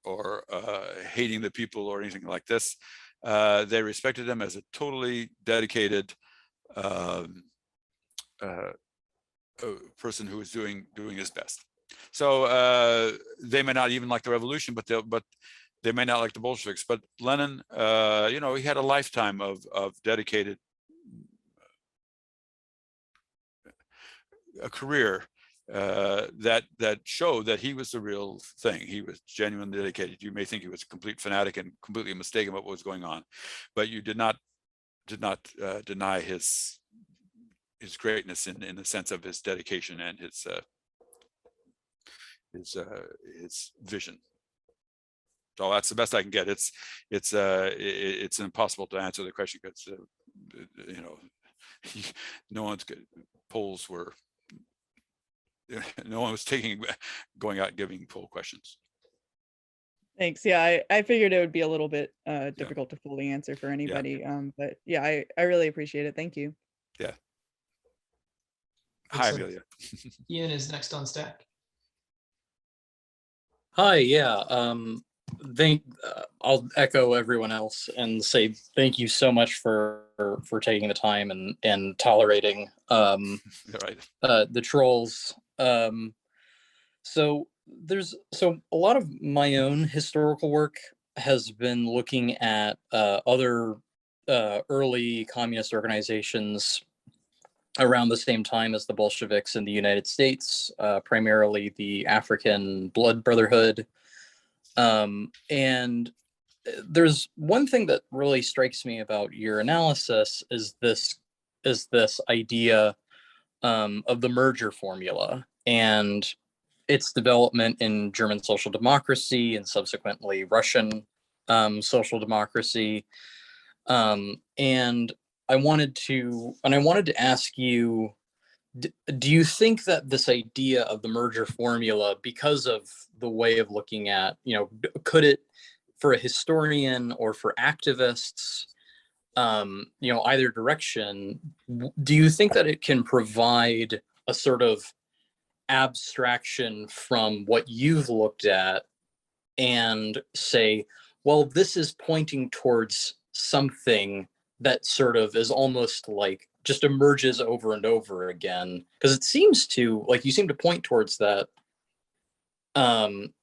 hating the people or anything like this. They respected him as a totally dedicated person who was doing his best. So they may not even like the revolution, but they may not like the Bolsheviks. But Lenin, you know, he had a lifetime of dedicated a career that showed that he was the real thing. He was genuinely dedicated. You may think he was a complete fanatic and completely mistaken about what was going on, but you did not deny his greatness in the sense of his dedication and his vision. So that's the best I can get. It's impossible to answer the question because you know, no one's polls were. No one was going out and giving poll questions. Thanks. Yeah, I figured it would be a little bit difficult to fully answer for anybody. But yeah, I really appreciate it. Thank you. Yeah. Hi, Amelia. Ian is next on stack. Hi, yeah. I'll echo everyone else and say thank you so much for taking the time and tolerating the trolls. So a lot of my own historical work has been looking at other early communist organizations around the same time as the Bolsheviks in the United States, primarily the African Blood Brotherhood. And there's one thing that really strikes me about your analysis is this idea of the merger formula and its development in German social democracy and subsequently Russian social democracy. And I wanted to ask you, do you think that this idea of the merger formula, because of the way of looking at, you know, could it, for a historian or for activists, you know, either direction, do you think that it can provide a sort of abstraction from what you've looked at and say, well, this is pointing towards something that sort of is almost like just emerges over and over again? Because it seems to, like, you seem to point towards that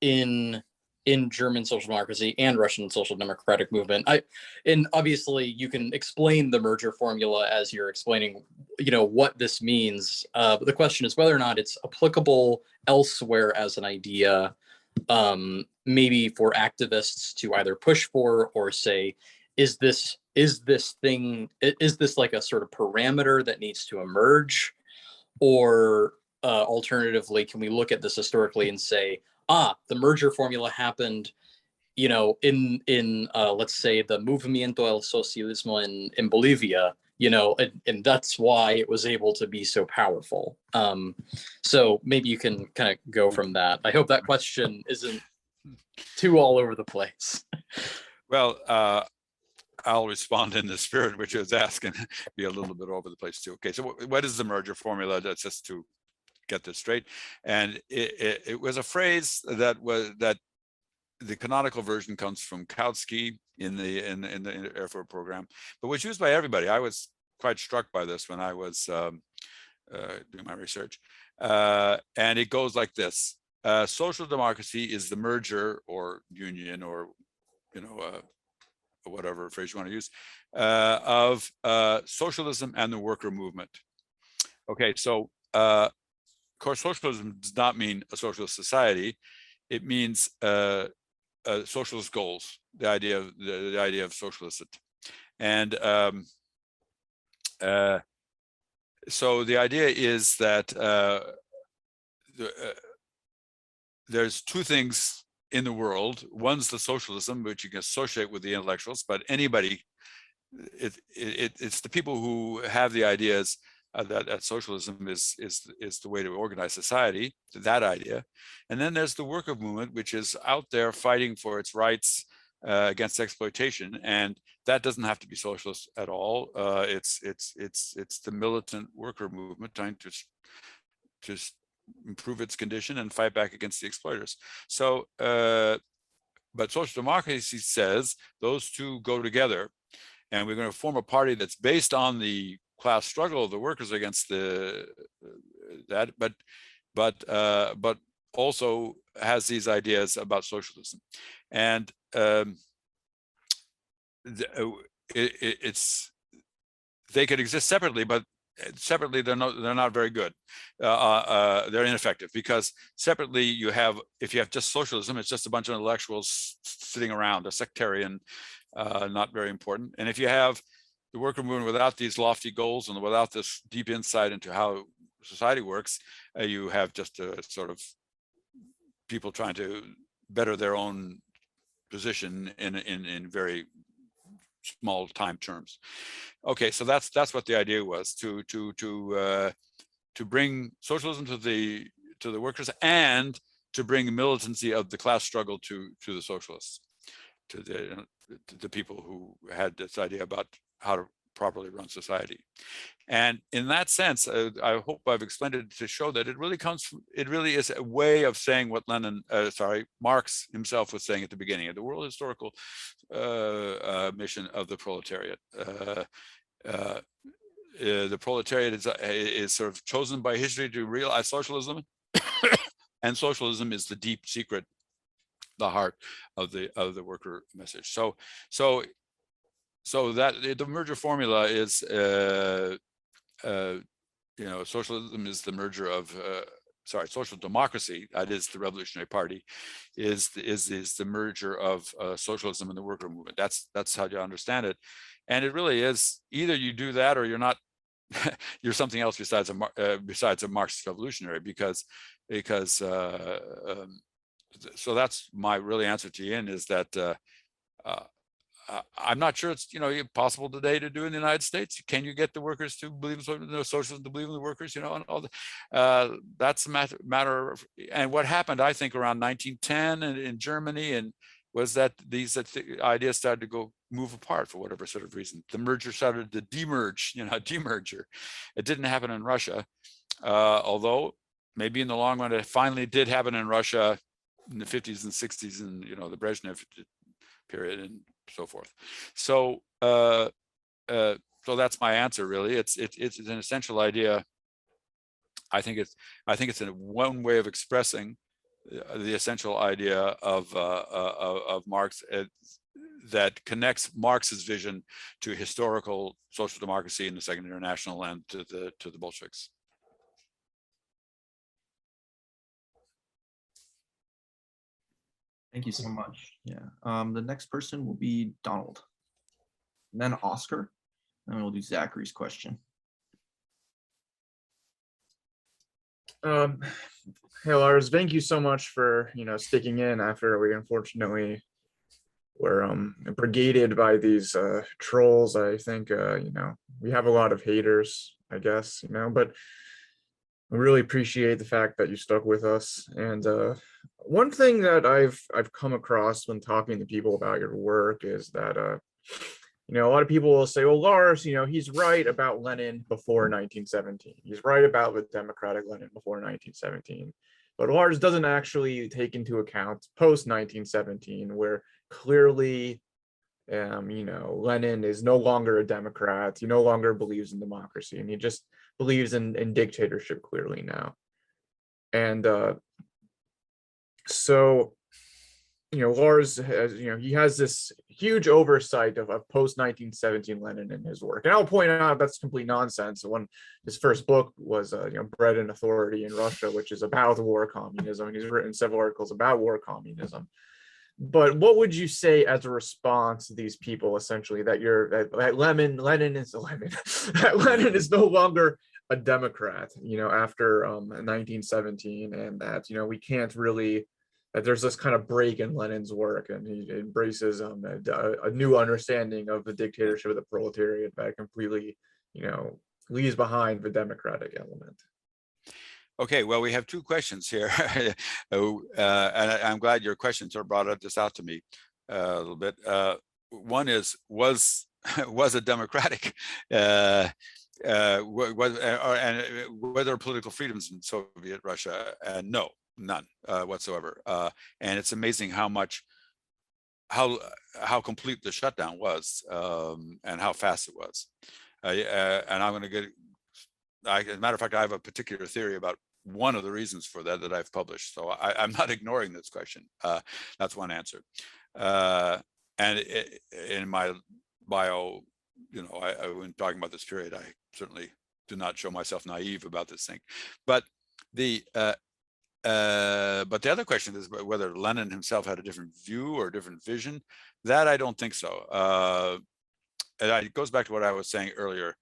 in German social democracy and Russian social democratic movement. And obviously you can explain the merger formula as you're explaining, you know, what this means. But the question is whether or not it's applicable elsewhere as an idea, maybe for activists to either push for or say, is this like a sort of parameter that needs to emerge? Or alternatively, can we look at this historically and say, the merger formula happened, you know, in let's say the Movimiento al Socialismo in Bolivia, you know, and that's why it was able to be so powerful. So maybe you can kind of go from that. I hope that question isn't too all over the place. Well, I'll respond in the spirit which I was asking, be a little bit over the place too. Okay, so what is the merger formula? That's just to get this straight. And it was a phrase that the canonical version comes from Kautsky in the Air Force program, but was used by everybody. I was quite struck by this when I was doing my research. And it goes like this: social democracy is the merger or union or, you know, whatever phrase you want to use, of socialism and the worker movement. Okay, so course, socialism does not mean a socialist society. It means socialist goals, the idea of socialism. And so the idea is that there's two things in the world. One's the socialism, which you can associate with the intellectuals, but anybody, it's the people who have the ideas that socialism is the way to organize society, that idea. And then there's the worker movement, which is out there fighting for its rights against exploitation, and that doesn't have to be socialist at all. It's the militant worker movement trying to improve its condition and fight back against the exploiters. So, but social democracy says those two go together, and we're going to form a party that's based on the class struggle of the workers against that, but also has these ideas about socialism. And they could exist separately, but separately they're not very good. They're ineffective, because separately if you have just socialism, it's just a bunch of intellectuals sitting around, a sectarian, not very important. And if you have the worker movement without these lofty goals and without this deep insight into how society works, you have just a sort of people trying to better their own position in very small time terms. Okay, so that's what the idea was, to bring socialism to the workers, and to bring militancy of the class struggle to the socialists, to the people who had this idea about how to properly run society. And in that sense, I hope I've explained it to show that it really is a way of saying what Marx himself was saying at the beginning of the world historical mission of the proletariat. The proletariat is sort of chosen by history to realize socialism, and socialism is the deep secret, the heart of the worker message. So that the merger formula is, socialism is the merger of, social democracy, that is the Revolutionary Party, is the merger of socialism and the worker movement. That's how you understand it. And it really is, either you do that or you're not, you're something else besides a Marxist revolutionary, because so that's my really answer to Ian, is that I'm not sure it's possible today to do in the United States. Can you get the workers to believe in socialism, to believe in the workers? And all that's a matter of. And what happened, I think, around 1910 in Germany, and was that these ideas started to move apart for whatever sort of reason. The merger started to demerge, demerger. It didn't happen in Russia, although maybe in the long run it finally did happen in Russia in the 50s and 60s, and the Brezhnev period and so forth. So so that's my answer, really. It's an essential idea. I think it's one way of expressing the essential idea of Marx, that connects Marx's vision to historical social democracy in the Second International and to the Bolsheviks. Thank you so much. Yeah. The next person will be Donald, and then Oscar, and then we'll do Zachary's question. Hey Lars, thank you so much for sticking in after we unfortunately were brigaded by these trolls. I think we have a lot of haters, I guess, but I really appreciate the fact that you stuck with us. And one thing that I've come across when talking to people about your work is that a lot of people will say, well, Lars, he's right about Lenin before 1917. He's right about the democratic Lenin before 1917. But Lars doesn't actually take into account post 1917, where clearly Lenin is no longer a Democrat. He no longer believes in democracy, and he just believes in dictatorship clearly now. And so Lars has, he has this huge oversight of post 1917 Lenin in his work, and I'll point out that's complete nonsense. When his first book was, Bread and Authority in Russia, which is about war communism, and he's written several articles about war communism. But what would you say as a response to these people, essentially, that Lenin is that Lenin is no longer a Democrat, after 1917, and that we can't really, that there's this kind of break in Lenin's work, and he embraces a new understanding of the dictatorship of the proletariat that completely, leaves behind the democratic element. Okay, well, we have two questions here, and I'm glad your questions are brought this out to me a little bit. One is, was it democratic? And were there political freedoms in Soviet Russia? No, none whatsoever. And it's amazing how complete the shutdown was, and how fast it was. And I'm going to get. As a matter of fact, I have a particular theory about one of the reasons for that I've published. So I'm not ignoring this question. That's one answer. And in my bio, when talking about this period, I certainly do not show myself naive about this thing. But the other question is whether Lenin himself had a different view or a different vision. That I don't think so. And it goes back to what I was saying earlier.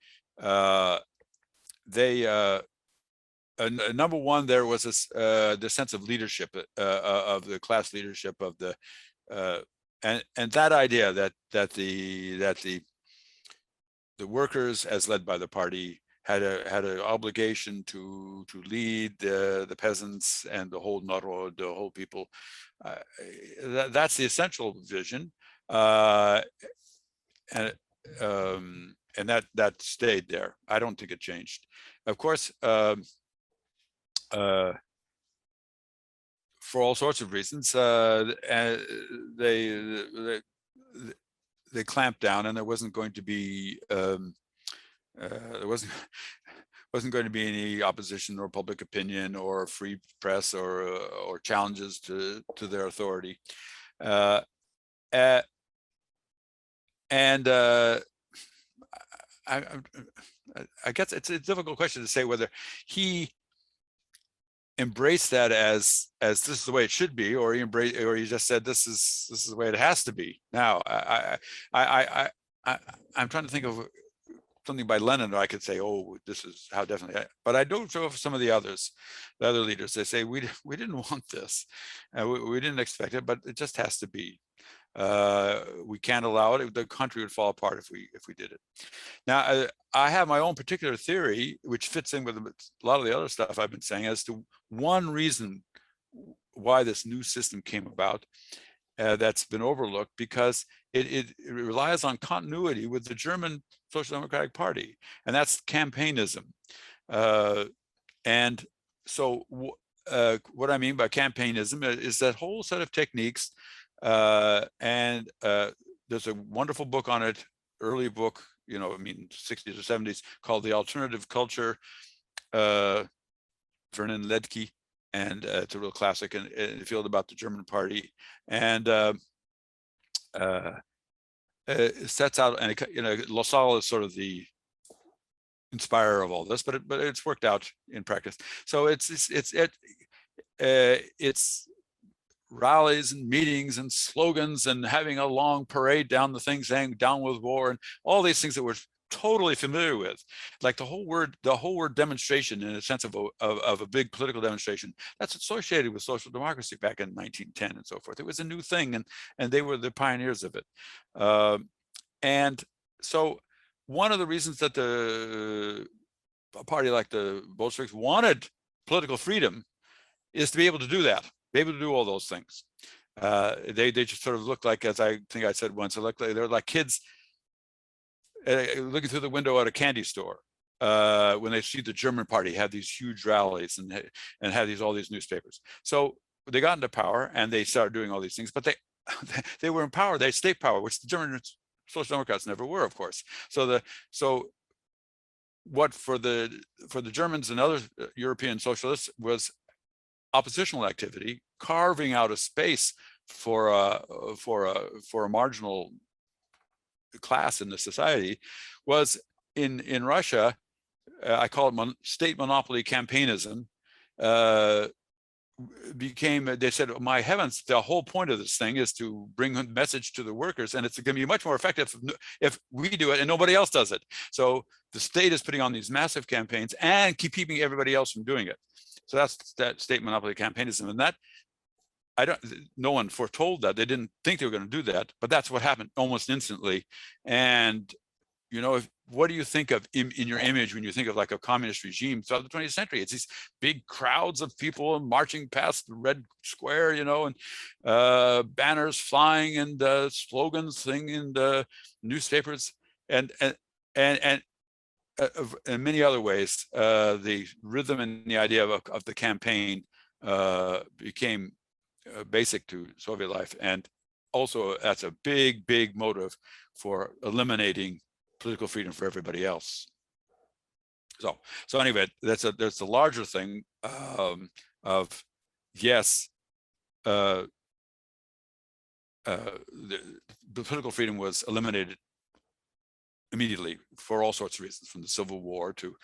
Number one, there was this the sense of leadership, of the class leadership of the, and that idea that the workers, as led by the party, had an obligation to lead the peasants and the whole narod, the whole people. That's the essential vision, and that stayed there. I don't think it changed. Of course, for all sorts of reasons, they clamped down, and there wasn't going to be there wasn't going to be any opposition or public opinion or free press or challenges to their authority, and I guess it's a difficult question to say whether he embraced that as this is the way it should be, or he just said this is the way it has to be. Now, I'm trying to think of something by Lenin that I could say, oh, this is how definitely. But I don't know if some of the other leaders, they say we didn't want this, we didn't expect it, but it just has to be. We can't allow it. The country would fall apart if we did it. Now, I have my own particular theory, which fits in with a lot of the other stuff I've been saying, as to one reason why this new system came about that's been overlooked, because it relies on continuity with the German Social Democratic Party, and that's campaignism. And so what I mean by campaignism is that whole set of techniques. And there's a wonderful book on it, early book, 60s or 70s, called The Alternative Culture, Vernon Ledke, and it's a real classic in the field about the German party, and it sets out, and Lassalle is sort of the inspirer of all this, but it's worked out in practice. So it's rallies and meetings and slogans and having a long parade down the thing saying "down with war" and all these things that we're totally familiar with, like the whole word demonstration, in a sense of a big political demonstration, that's associated with social democracy back in 1910 and so forth. It was a new thing, and they were the pioneers of it. And so one of the reasons that a party like the Bolsheviks wanted political freedom is to be able to do that, be able to do all those things. They just sort of look like, as I think I said once, they're like kids looking through the window at a candy store when they see the German party have these huge rallies and have all these newspapers. So they got into power and they started doing all these things, but they were in power. They had state power, which the German Social Democrats never were, of course. So what for the Germans and other European socialists was oppositional activity, carving out a space for a marginal class in the society was in Russia. I call it state monopoly campaignism. They said, my heavens, the whole point of this thing is to bring a message to the workers, and it's going to be much more effective if we do it and nobody else does it. So the state is putting on these massive campaigns and keeping everybody else from doing it. So that's that state monopoly campaignism, and that no one foretold that. They didn't think they were going to do that, but that's what happened almost instantly. And what do you think of in your image when you think of like a communist regime throughout the 20th century? It's these big crowds of people marching past the Red Square, and banners flying and slogans singing in newspapers, and in many other ways, the rhythm and the idea of the campaign became basic to Soviet life, and also that's a big motive for eliminating political freedom for everybody else. So anyway, that's a larger thing of yes, the political freedom was eliminated immediately for all sorts of reasons, from the Civil War to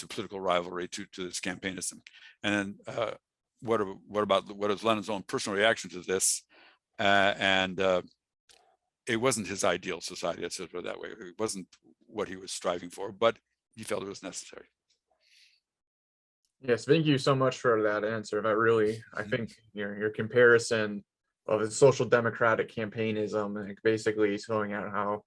political rivalry to this campaignism. And then what is Lenin's own personal reaction to this? It wasn't his ideal society, let's put it that way. It wasn't what he was striving for, but he felt it was necessary. Yes, thank you so much for that answer. That really, I think your comparison of the social democratic campaignism, and basically showing out how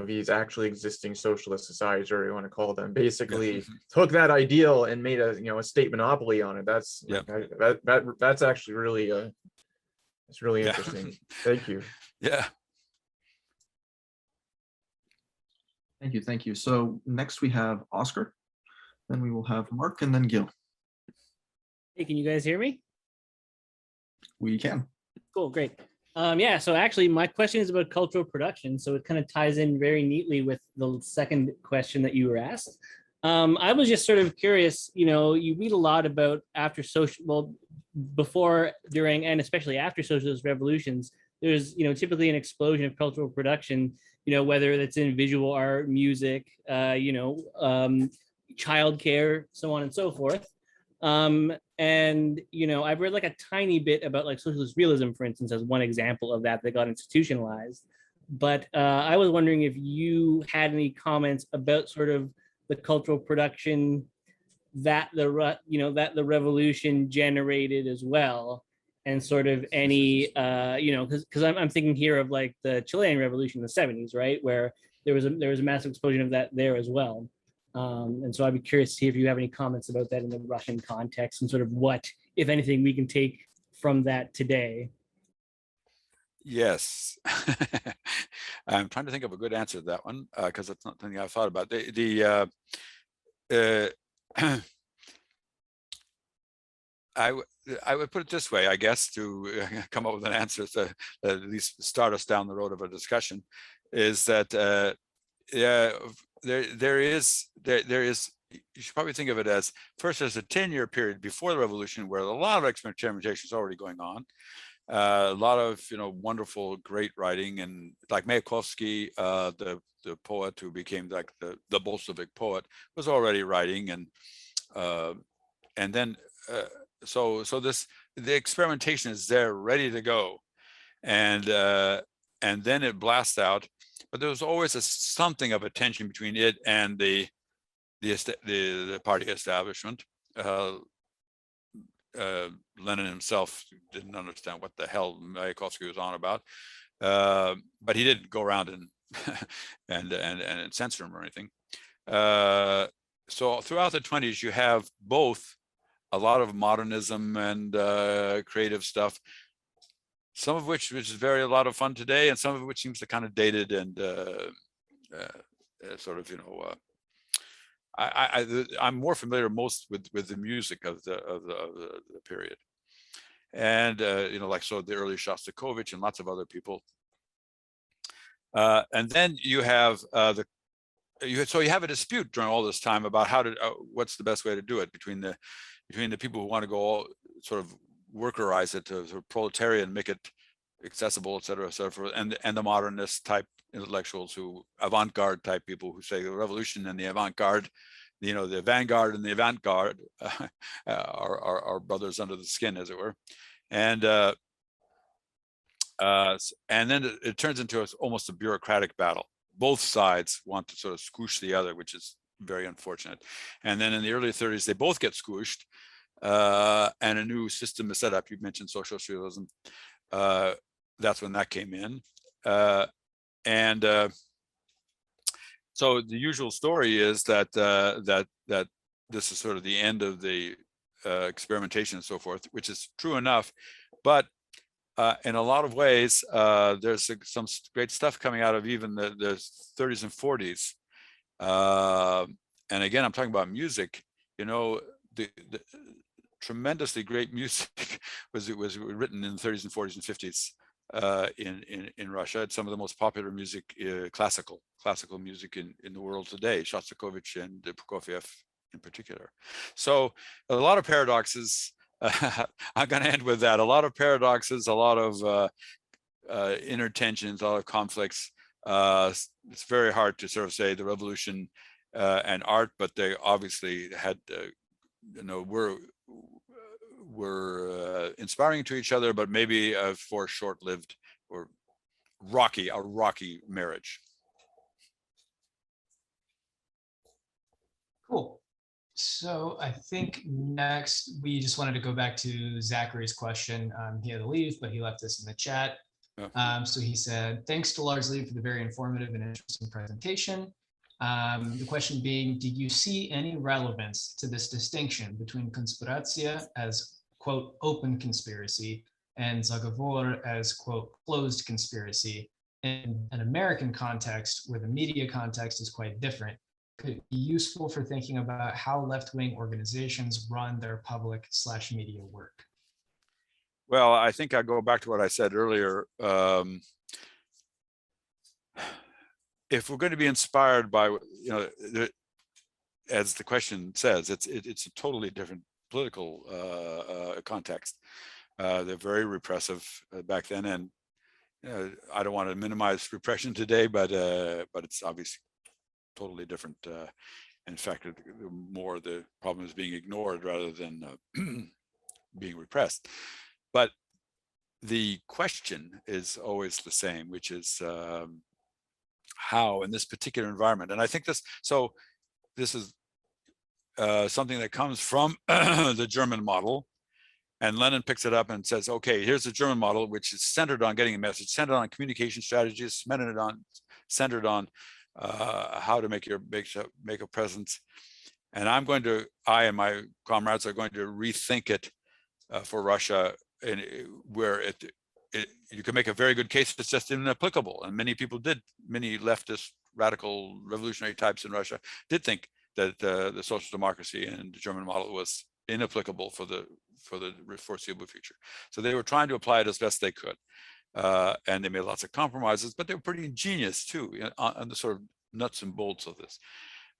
these actually existing socialist societies, or you want to call them, basically took that ideal and made a state monopoly on it. That's that's actually really it's really interesting. Thank you. Yeah. Thank you. So next we have Oscar, then we will have Mark, and then Gil. Hey, can you guys hear me? We can. Cool, great. Yeah, so actually my question is about cultural production. So it kind of ties in very neatly with the second question that you were asked. I was just sort of curious, you read a lot about before, during, and especially after socialist revolutions, there's, typically an explosion of cultural production, whether that's in visual art, music, childcare, so on and so forth. And I've read like a tiny bit about like socialist realism, for instance, as one example of that got institutionalized. But I was wondering if you had any comments about sort of the cultural production that the revolution generated as well, and sort of any because I'm thinking here of like the Chilean Revolution in the 70s, right, where there was a massive explosion of that there as well. And so I'd be curious to see if you have any comments about that in the Russian context, and sort of what, if anything, we can take from that today. Yes. I'm trying to think of a good answer to that one, because it's not something I've thought about. I would put it this way, I guess, to come up with an answer to at least start us down the road of a discussion, is that there is you should probably think of it as, first, there's a 10-year period before the revolution where a lot of experimentation is already going on, a lot of wonderful, great writing, and like Kautsky, the poet who became like the Bolshevik poet, was already writing, and then so the experimentation is there, ready to go, and then it blasts out. But there was always something of a tension between it and the party establishment. Lenin himself didn't understand what the hell Kautsky was on about, but he didn't go around and censor him or anything. So throughout the 20s, you have both a lot of modernism and creative stuff, some of which is a lot of fun today, and some of which seems to kind of dated and sort of I'm more familiar most with the music of the period, and like the early Shostakovich and lots of other people, and then you have you have a dispute during all this time about what's the best way to do it between the people who want to go all sort of workerize it to sort of proletarian, make it accessible, et cetera, and the modernist type intellectuals who avant-garde type people who say the revolution and the avant-garde, the vanguard and the avant-garde are brothers under the skin, as it were. And then it turns into almost a bureaucratic battle. Both sides want to sort of squish the other, which is very unfortunate. And then in the early 30s, they both get squished, and a new system is set up. You mentioned socialist realism. That's when that came in. So the usual story is that that this is sort of the end of the experimentation and so forth, which is true enough, but in a lot of ways, there's some great stuff coming out of even the 30s and 40s. And again, I'm talking about music. The tremendously great music was written in the 30s and 40s and 50s in Russia. It's some of the most popular music, classical music in the world today, Shostakovich and Prokofiev in particular. So a lot of paradoxes. I'm going to end with that. A lot of paradoxes, a lot of inner tensions, a lot of conflicts. It's very hard to sort of say the revolution and art, but they obviously had, were inspiring to each other, but maybe for short-lived or a rocky marriage. Cool. So I think next we just wanted to go back to Zachary's question. He had to leave, but he left this in the chat. So he said, thanks to Lars Lee for the very informative and interesting presentation. The question being, did you see any relevance to this distinction between konspiracja as, quote, open conspiracy and zagovor as, quote, closed conspiracy in an American context where the media context is quite different? Could it be useful for thinking about how left-wing organizations run their public/media work? Well, I think I go back to what I said earlier. If we're going to be inspired by, as the question says, it's a totally different political context. They're very repressive back then, and I don't want to minimize repression today, but it's obviously totally different. In fact, more the problem is being ignored rather than being repressed. But the question is always the same, which is how in this particular environment. And I think this is something that comes from the German model. And Lenin picks it up and says, okay, here's the German model, which is centered on getting a message, centered on communication strategies, centered on how to make a presence. And I and my comrades are going to rethink it for Russia, where you can make a very good case it's just inapplicable. And many people did, many leftist radical revolutionary types in Russia did think that the social democracy and the German model was inapplicable for the foreseeable future. So they were trying to apply it as best they could. And they made lots of compromises, but they were pretty ingenious too on the sort of nuts and bolts of this.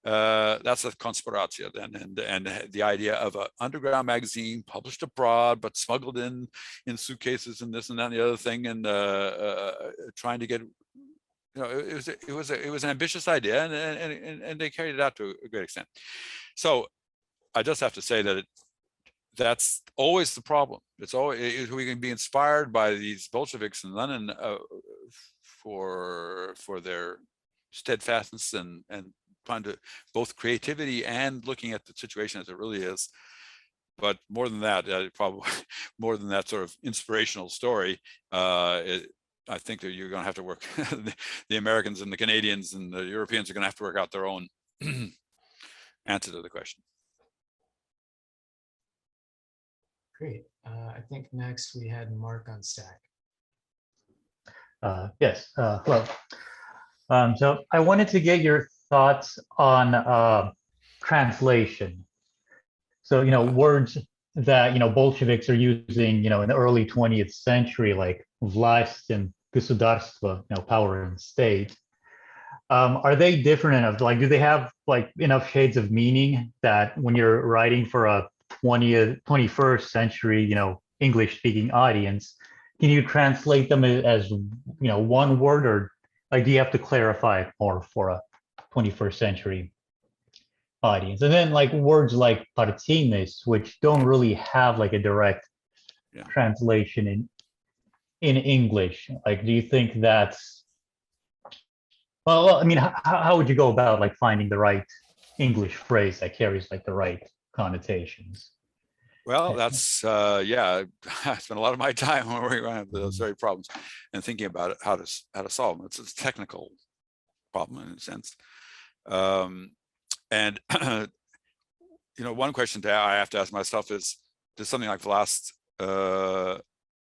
That's a konspiracja then, and the idea of an underground magazine published abroad but smuggled in suitcases and this and that and the other thing, and trying to get, it was an ambitious idea, and they carried it out to a great extent. So I just have to say that that's always the problem. It's always, we can be inspired by these Bolsheviks and Lenin for their steadfastness and trying to both creativity and looking at the situation as it really is. But more than that, probably more than that sort of inspirational story, I think that you're going to have to work. The Americans and the Canadians and the Europeans are going to have to work out their own answer to the question. Great. I think next we had Mark on Stack. Yes. Hello. So I wanted to get your thoughts on translation. So, words that, Bolsheviks are using, in the early 20th century, like vlast and государство, power and state. Are they different enough? Like, do they have enough shades of meaning that when you're writing for a 21st century, English-speaking audience, can you translate them as one word, or like do you have to clarify it more for a 21st century audience? And then like words like partimes, which don't really have like a direct translation in English. Like, do you think that's well, I mean, how would you go about like finding the right English phrase that carries like the right connotations? Well, that's yeah. I spent a lot of my time working around those very problems and thinking about it, how to solve them. It's a technical problem in a sense, and one question I have to ask myself is: does something like Vlast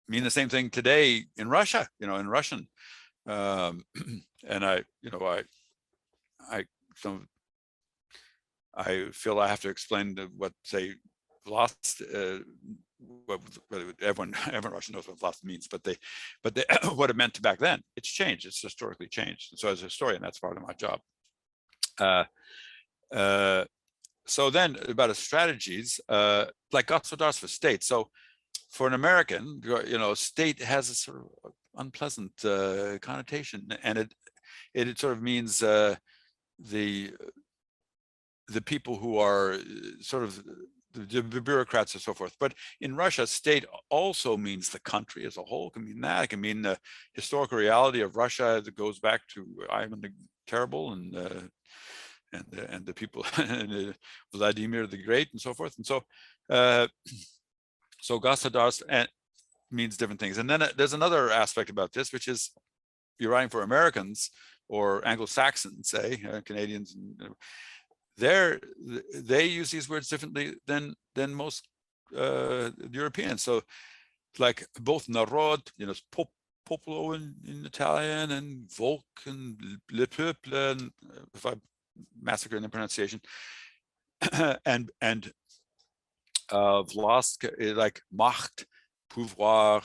mean the same thing today in Russia? In Russian, and I feel I have to explain what say Vlast. Everyone Russian knows what Vlast means, but they what it meant back then. It's changed. It's historically changed. And so as a historian, that's part of my job. So then about strategies, like Gospodarstvo, state. So for an American, state has a sort of unpleasant connotation, and it sort of means the people who are sort of the bureaucrats and so forth. But in Russia, state also means the country as a whole. It can mean that. It can mean the historical reality of Russia that goes back to Ivan the Terrible and the people and Vladimir the Great and so forth. And so so Gospodarstvo means different things. And then there's another aspect about this, which is you're writing for Americans or Anglo-Saxons, say Canadians, and they use these words differently than most Europeans. So like both narod, popolo in Italian, and volk and le peuple, and if I massacre in the pronunciation, and Vlask, like macht, pouvoir,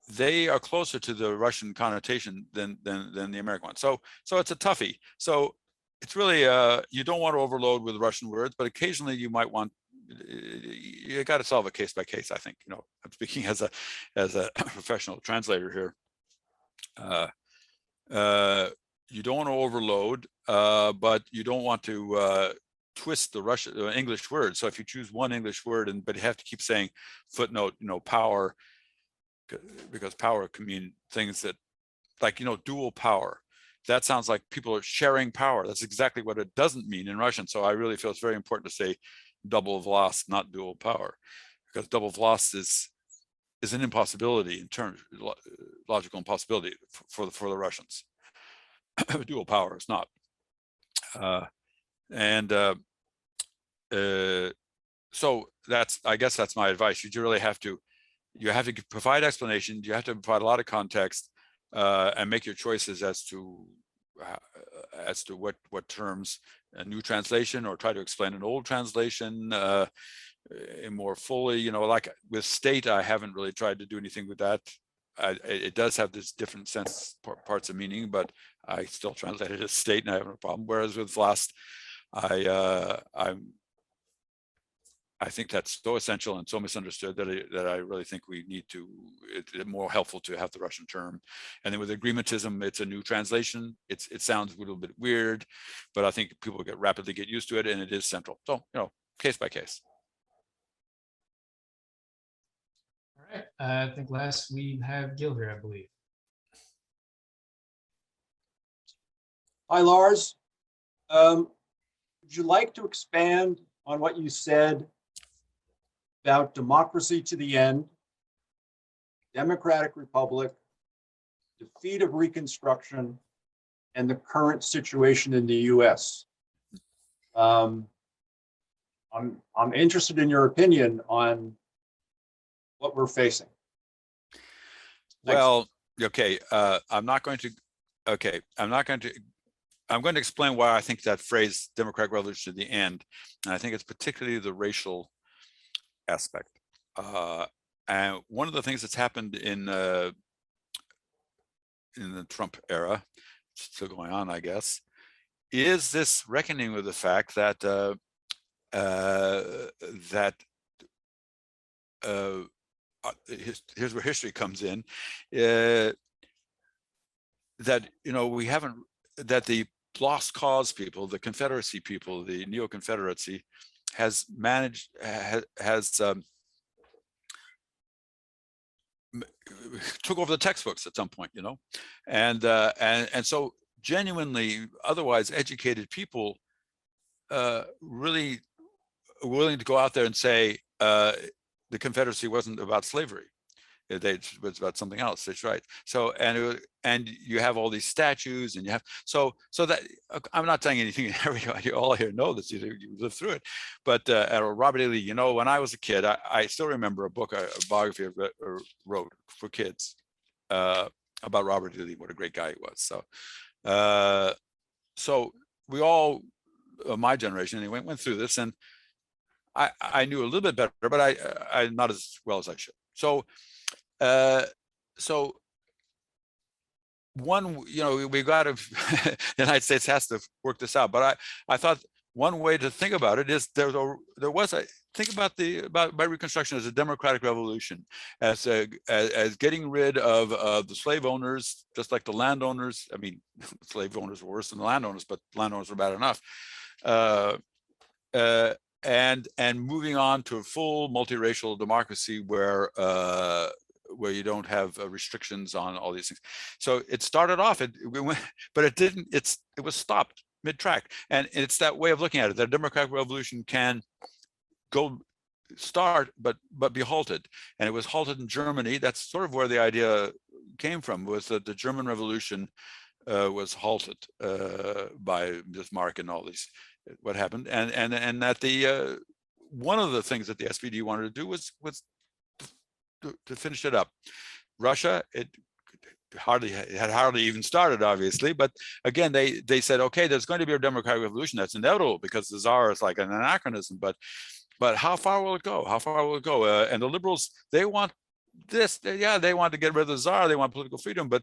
they are closer to the Russian connotation than the American one. So it's a toughie. So it's really you don't want to overload with Russian words, but occasionally you might want. You got to solve it case by case. I think I'm speaking as a professional translator here. You don't want to overload, but you don't want to twist the English word. So if you choose one English word, but you have to keep saying footnote, power, because power can mean things that, like, dual power. That sounds like people are sharing power. That's exactly what it doesn't mean in Russian. So I really feel it's very important to say double vlast, not dual power, because double vlast is an impossibility in terms, logical impossibility for the Russians. Dual power is not. So I guess that's my advice. You really have to provide explanation. You have to provide a lot of context, and make your choices as to what terms, a new translation, or try to explain an old translation more fully. Like with state, I haven't really tried to do anything with that. It does have this different sense parts of meaning, but I still translate it as state, and I have no problem. Whereas with Vlast, I think that's so essential and so misunderstood that I really think we need to. It's more helpful to have the Russian term. And then with agreementism, it's a new translation. It sounds a little bit weird, but I think people rapidly get used to it, and it is central. So case by case. All right. I think last we have Gil here, I believe. Hi, Lars. Would you like to expand on what you said about democracy to the end, democratic republic, defeat of Reconstruction, and the current situation in the US? I'm interested in your opinion on what we're facing. Thanks. Well, okay. I'm going to explain why I think that phrase democratic revolution to the end, and I think it's particularly the racial aspect. And one of the things that's happened in the Trump era, still going on, I guess, is this reckoning with the fact that that here's where history comes in, that, you know, we haven't, that the lost cause people, the Confederacy people, the Neo-Confederacy has managed, took over the textbooks at some point, you know, and so genuinely otherwise educated people really willing to go out there and say the Confederacy wasn't about slavery. It was about something else. That's right. So and you have all these statues, and you have so that I'm not saying anything. You all here know this. You lived through it. But Robert E. Lee, you know, when I was a kid, I still remember a book, a biography I wrote for kids about Robert E. Lee. What a great guy he was. So we all, my generation anyway, went through this, and I knew a little bit better, but I not as well as I should. So one, you know, we got to, the United States has to work this out. But I thought one way to think about it is think about by Reconstruction as a democratic revolution, as getting rid of the slave owners, just like the landowners. I mean, slave owners were worse than the landowners, but landowners were bad enough. And moving on to a full multiracial democracy where you don't have restrictions on all these things. So it started off, but it didn't. It was stopped mid-track, and it's that way of looking at it. The democratic revolution can start, but be halted, and it was halted in Germany. That's sort of where the idea came from. Was that the German Revolution was halted by Bismarck and all these. What happened, and that the one of the things that the SPD wanted to do was to finish it up. Russia, it had hardly even started, obviously, but again, they said, okay, there's going to be a democratic revolution. That's inevitable because the Tsar is like an anachronism. But how far will it go? How far will it go? And the liberals, they want this. They want to get rid of the Tsar. They want political freedom, but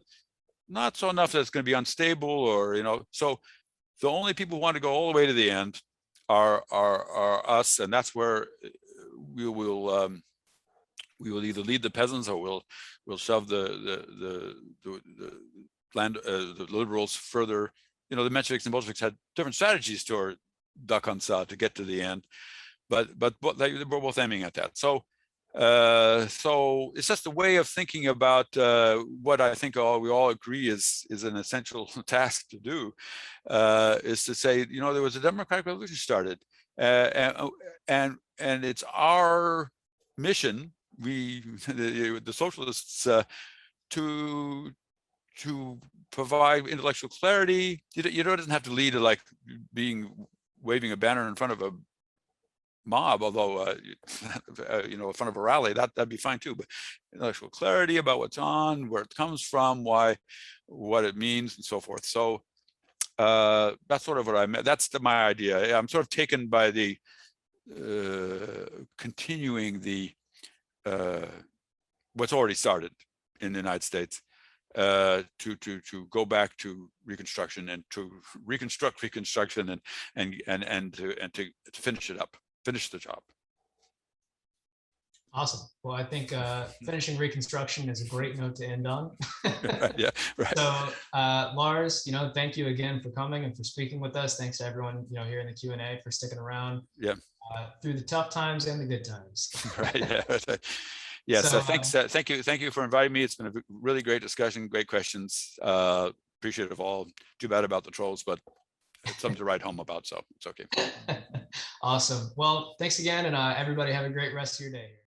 not so enough that it's going to be unstable, or, you know. So the only people who want to go all the way to the end are us, and that's where we will either lead the peasants, or we'll shove the liberals further. You know, the Mensheviks and Bolsheviks had different strategies to duck on to get to the end, but they were both aiming at that. So it's just a way of thinking about what I think we all agree is an essential task to do, is to say, you know, there was a democratic revolution started, and it's our mission, the socialists, to provide intellectual clarity. You know, it doesn't have to lead to like waving a banner in front of a mob, although you know, in front of a rally, that'd be fine too. But intellectual clarity about what's on, where it comes from, why, what it means, and so forth. So that's sort of what I meant. That's my idea. I'm sort of taken by the continuing the what's already started in the United States, to go back to Reconstruction, and to reconstruct Reconstruction, and to finish it up. Finish the job. Awesome. Well, I think finishing Reconstruction is a great note to end on. Yeah, right. So Lars, you know, thank you again for coming and for speaking with us. Thanks to everyone, you know, here in the Q&A for sticking around. Yeah. Through the tough times and the good times. Right. Yeah. Yeah. So thanks. Thank you for inviting me. It's been a really great discussion. Great questions. Appreciate it all. Too bad about the trolls, but it's something to write home about, so it's okay. Awesome. Well, thanks again, and everybody have a great rest of your day.